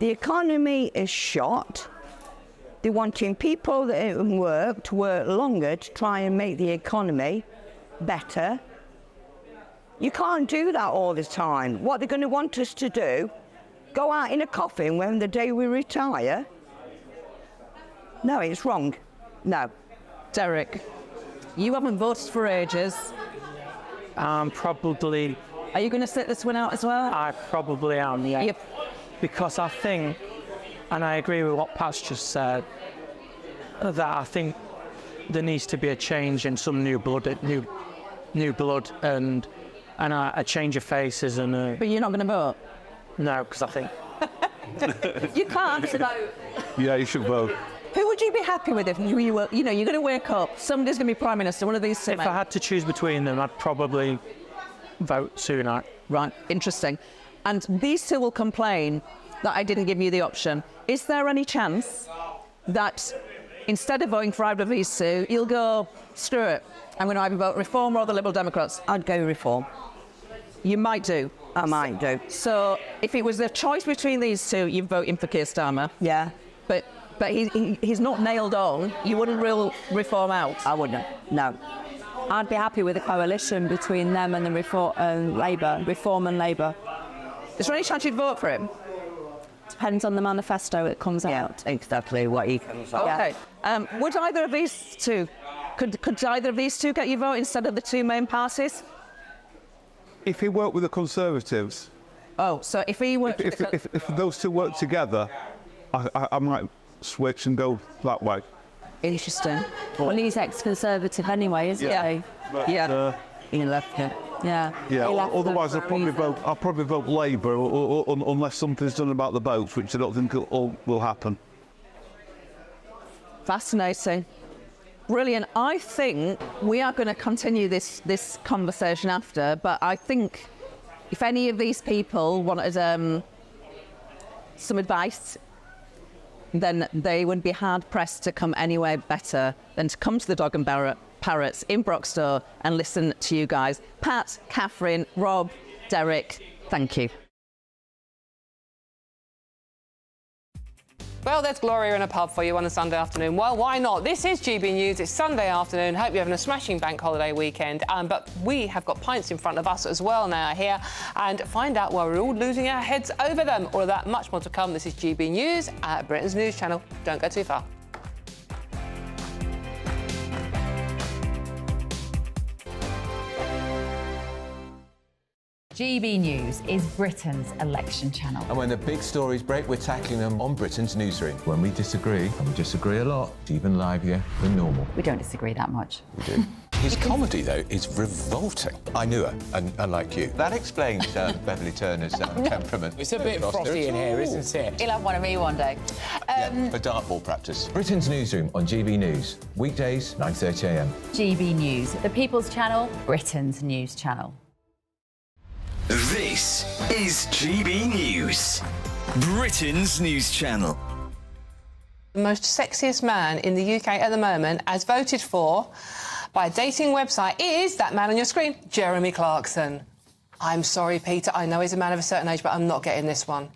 The economy is shot. They're wanting people that haven't worked to work longer to try and make the economy better. You can't do that all the time. What they're going to want us to do, go out in a coffin when the day we retire? No, it's wrong. No. Derek, you haven't voted for ages. Probably... Are you going to sit this one out as well? I probably am, yeah. Yep. Because I think, and I agree with what Pat's just said, that I think there needs to be a change in some new blood, and a change of faces and. But you're not going to vote. No, because I think. You can't vote. Yeah, you should vote. Who would you be happy with if you were? You know, you're going to wake up. Somebody's going to be Prime Minister. One of these two. If I had to choose between them, I'd probably vote Sunak. Right. Interesting. And these two will complain that I didn't give you the option. Is there any chance that instead of voting for either of these two, you'll go, screw it, I'm going to either vote Reform or the Liberal Democrats? I'd go Reform. You might do? I might do. So if it was the choice between these two, you'd vote him for Keir Starmer? Yeah. But he's not nailed on. You wouldn't rule Reform out? I wouldn't, no. I'd be happy with a coalition between them and the Reform and Labour. Is there any chance you'd vote for him? Depends on the manifesto that comes out. Exactly what he comes out. Okay. Would either of these two, could either of these two get your vote instead of the two main parties? If he worked with the Conservatives. Oh, so if he worked... If those two work together, I might switch and go that way. Interesting. Well, he's ex-Conservative anyway, isn't he? Yeah. He left it. Yeah. Yeah. Otherwise, I'll probably vote Labour, or unless something's done about the votes, which I don't think will happen. Fascinating. Brilliant. I think we are going to continue this conversation after, but I think if any of these people wanted some advice, then they would be hard-pressed to come anywhere better than to come to the Dog and Parrots in Broxtowe and listen to you guys. Pat, Catherine, Rob, Derek, thank you. Well, there's Gloria in a pub for you on a Sunday afternoon. Well, why not? This is GB News. It's Sunday afternoon. Hope you're having a smashing bank holiday weekend. But we have got pints in front of us as well now here, and find out why we're all losing our heads over them. All of that, much more to come. This is GB News at Britain's News Channel. Don't go too far. GB News is Britain's election channel. And when the big stories break, we're tackling them on Britain's newsroom. When we disagree, and we disagree a lot, it's even livelier than normal. We don't disagree that much. We do. His comedy, though, is revolting. I knew her, unlike you. That explains Beverly Turner's temperament. It's a bit frosty in here, isn't it? He'll have one of me one day. For dartball practice. Britain's Newsroom on GB News. Weekdays, 9:30 a.m. GB News, the People's Channel, Britain's news channel. This is GB News, Britain's news channel. The most sexiest man in the UK at the moment, as voted for by a dating website, is that man on your screen, Jeremy Clarkson. I'm sorry, Peter, I know he's a man of a certain age, but I'm not getting this one.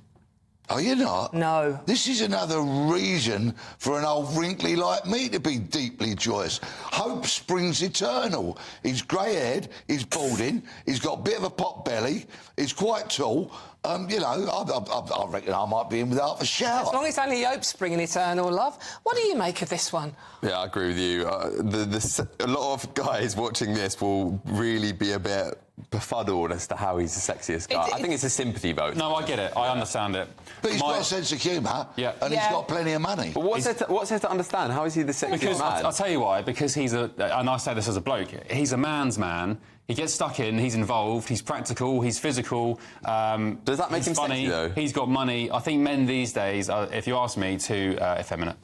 Are you not? No. This is another reason for an old wrinkly like me to be deeply joyous. Hope springs eternal. He's grey-haired, he's balding, he's got a bit of a pot belly, he's quite tall. You know, I reckon I might be in without a shower. As long as it's only hope springing eternal, love. What do you make of this one? Yeah, I agree with you. A lot of guys watching this will really be a bit befuddled as to how he's the sexiest guy. I think it's a sympathy vote. No, I get it. I understand it. But he's got a sense of humour, and he's got plenty of money. But what's there to understand? How is he the sexiest man? I'll tell you why. Because he's and I say this as a bloke, he's a man's man. He gets stuck in, he's involved, he's practical, he's physical. Does that make him funny, sexy, though? He's got money. I think men these days, if you ask me, too effeminate.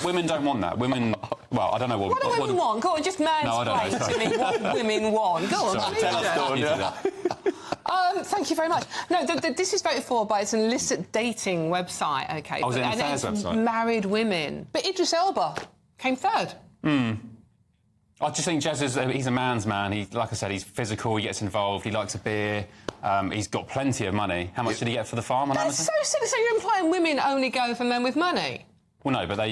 Women don't want that. Women, well, I don't know what... What do women want? Go on, just mansplain to me what women want. Go on, sorry, tell us, Dawn. Thank you very much. No, this is voted for by it's an illicit dating website, OK? Oh, is it an affairs website? Married women. But Idris Elba came third. I just think Jez he's a man's man. Like I said, he's physical, he gets involved, he likes a beer, he's got plenty of money. How much did he get for the farm on Amazon? That's so silly. So you're implying women only go for men with money? Well, no, but I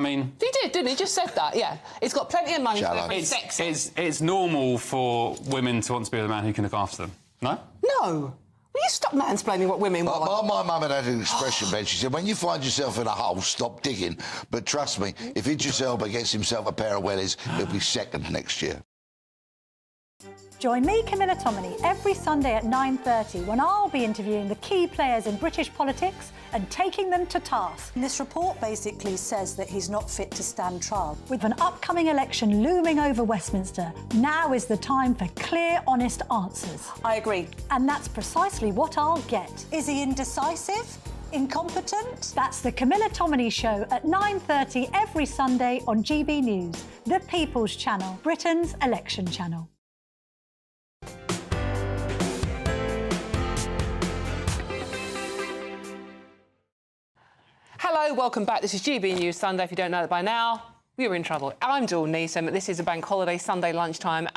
mean... He did, didn't he? He just said that, yeah. He's got plenty of money, so it's sexy. It's normal for women to want to be with a man who can look after them, no? No. Will you stop mansplaining what women want? My mum had an expression, Ben. She said, when you find yourself in a hole, stop digging. But trust me, if Idris Elba gets himself a pair of wellies, he'll be second next year. Join me, Camilla Tominey, every Sunday at 9:30 when I'll be interviewing the key players in British politics and taking them to task. This report basically says that he's not fit to stand trial. With an upcoming election looming over Westminster, now is the time for clear, honest answers. I agree. And that's precisely what I'll get. Is he indecisive? Incompetent? That's the Camilla Tominey Show at 9:30 every Sunday on GB News, the People's Channel, Britain's election channel. Hello, welcome back. This is GB News Sunday. If you don't know it by now, you're in trouble. I'm Dawn Neeson. This is a bank holiday Sunday lunchtime.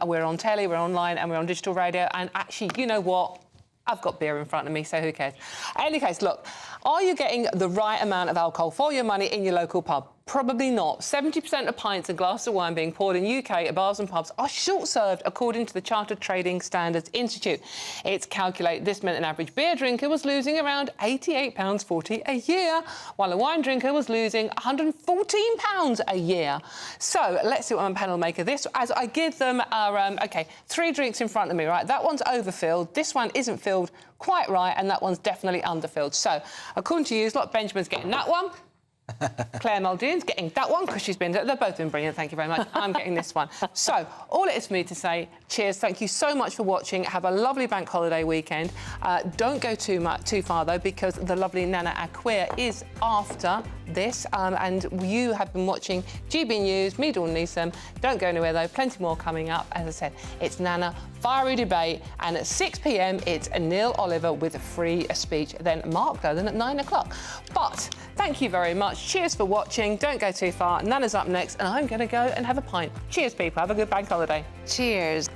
We're on telly, we're online, and we're on digital radio. And actually, you know what? I've got beer in front of me, so who cares? In any case, look, are you getting the right amount of alcohol for your money in your local pub? Probably not. 70% of pints and glasses of wine being poured in UK at bars and pubs are short-served, according to the Chartered Trading Standards Institute. It's calculated this meant an average beer drinker was losing around £88.40 a year, while a wine drinker was losing £114 a year. So let's see what my panel make of this. As I give them our, OK, 3 drinks in front of me, right? That one's overfilled, this one isn't filled quite right, and that one's definitely underfilled. So, according to you, like Benjamin's getting that one. Claire Muldoon's getting that one because they've both been brilliant, thank you very much. I'm getting this one. So, all it is for me to say, cheers, thank you so much for watching. Have a lovely bank holiday weekend. Don't go too far, though, because the lovely Nana Acquia is after this. And you have been watching GB News, me, Dawn Neeson. Don't go anywhere, though. Plenty more coming up. As I said, it's Nana, Fiery Debate, and at 6 p.m, it's Neil Oliver with a free speech. Then Mark Dolan at 9 o'clock. But thank you very much. Cheers for watching. Don't go too far. Nana's up next, and I'm going to go and have a pint. Cheers, people. Have a good bank holiday. Cheers.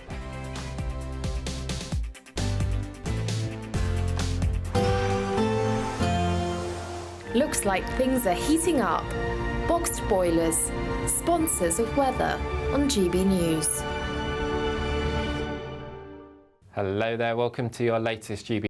Looks like things are heating up. Boxed boilers, sponsors of weather on GB News. Hello there, welcome to your latest GB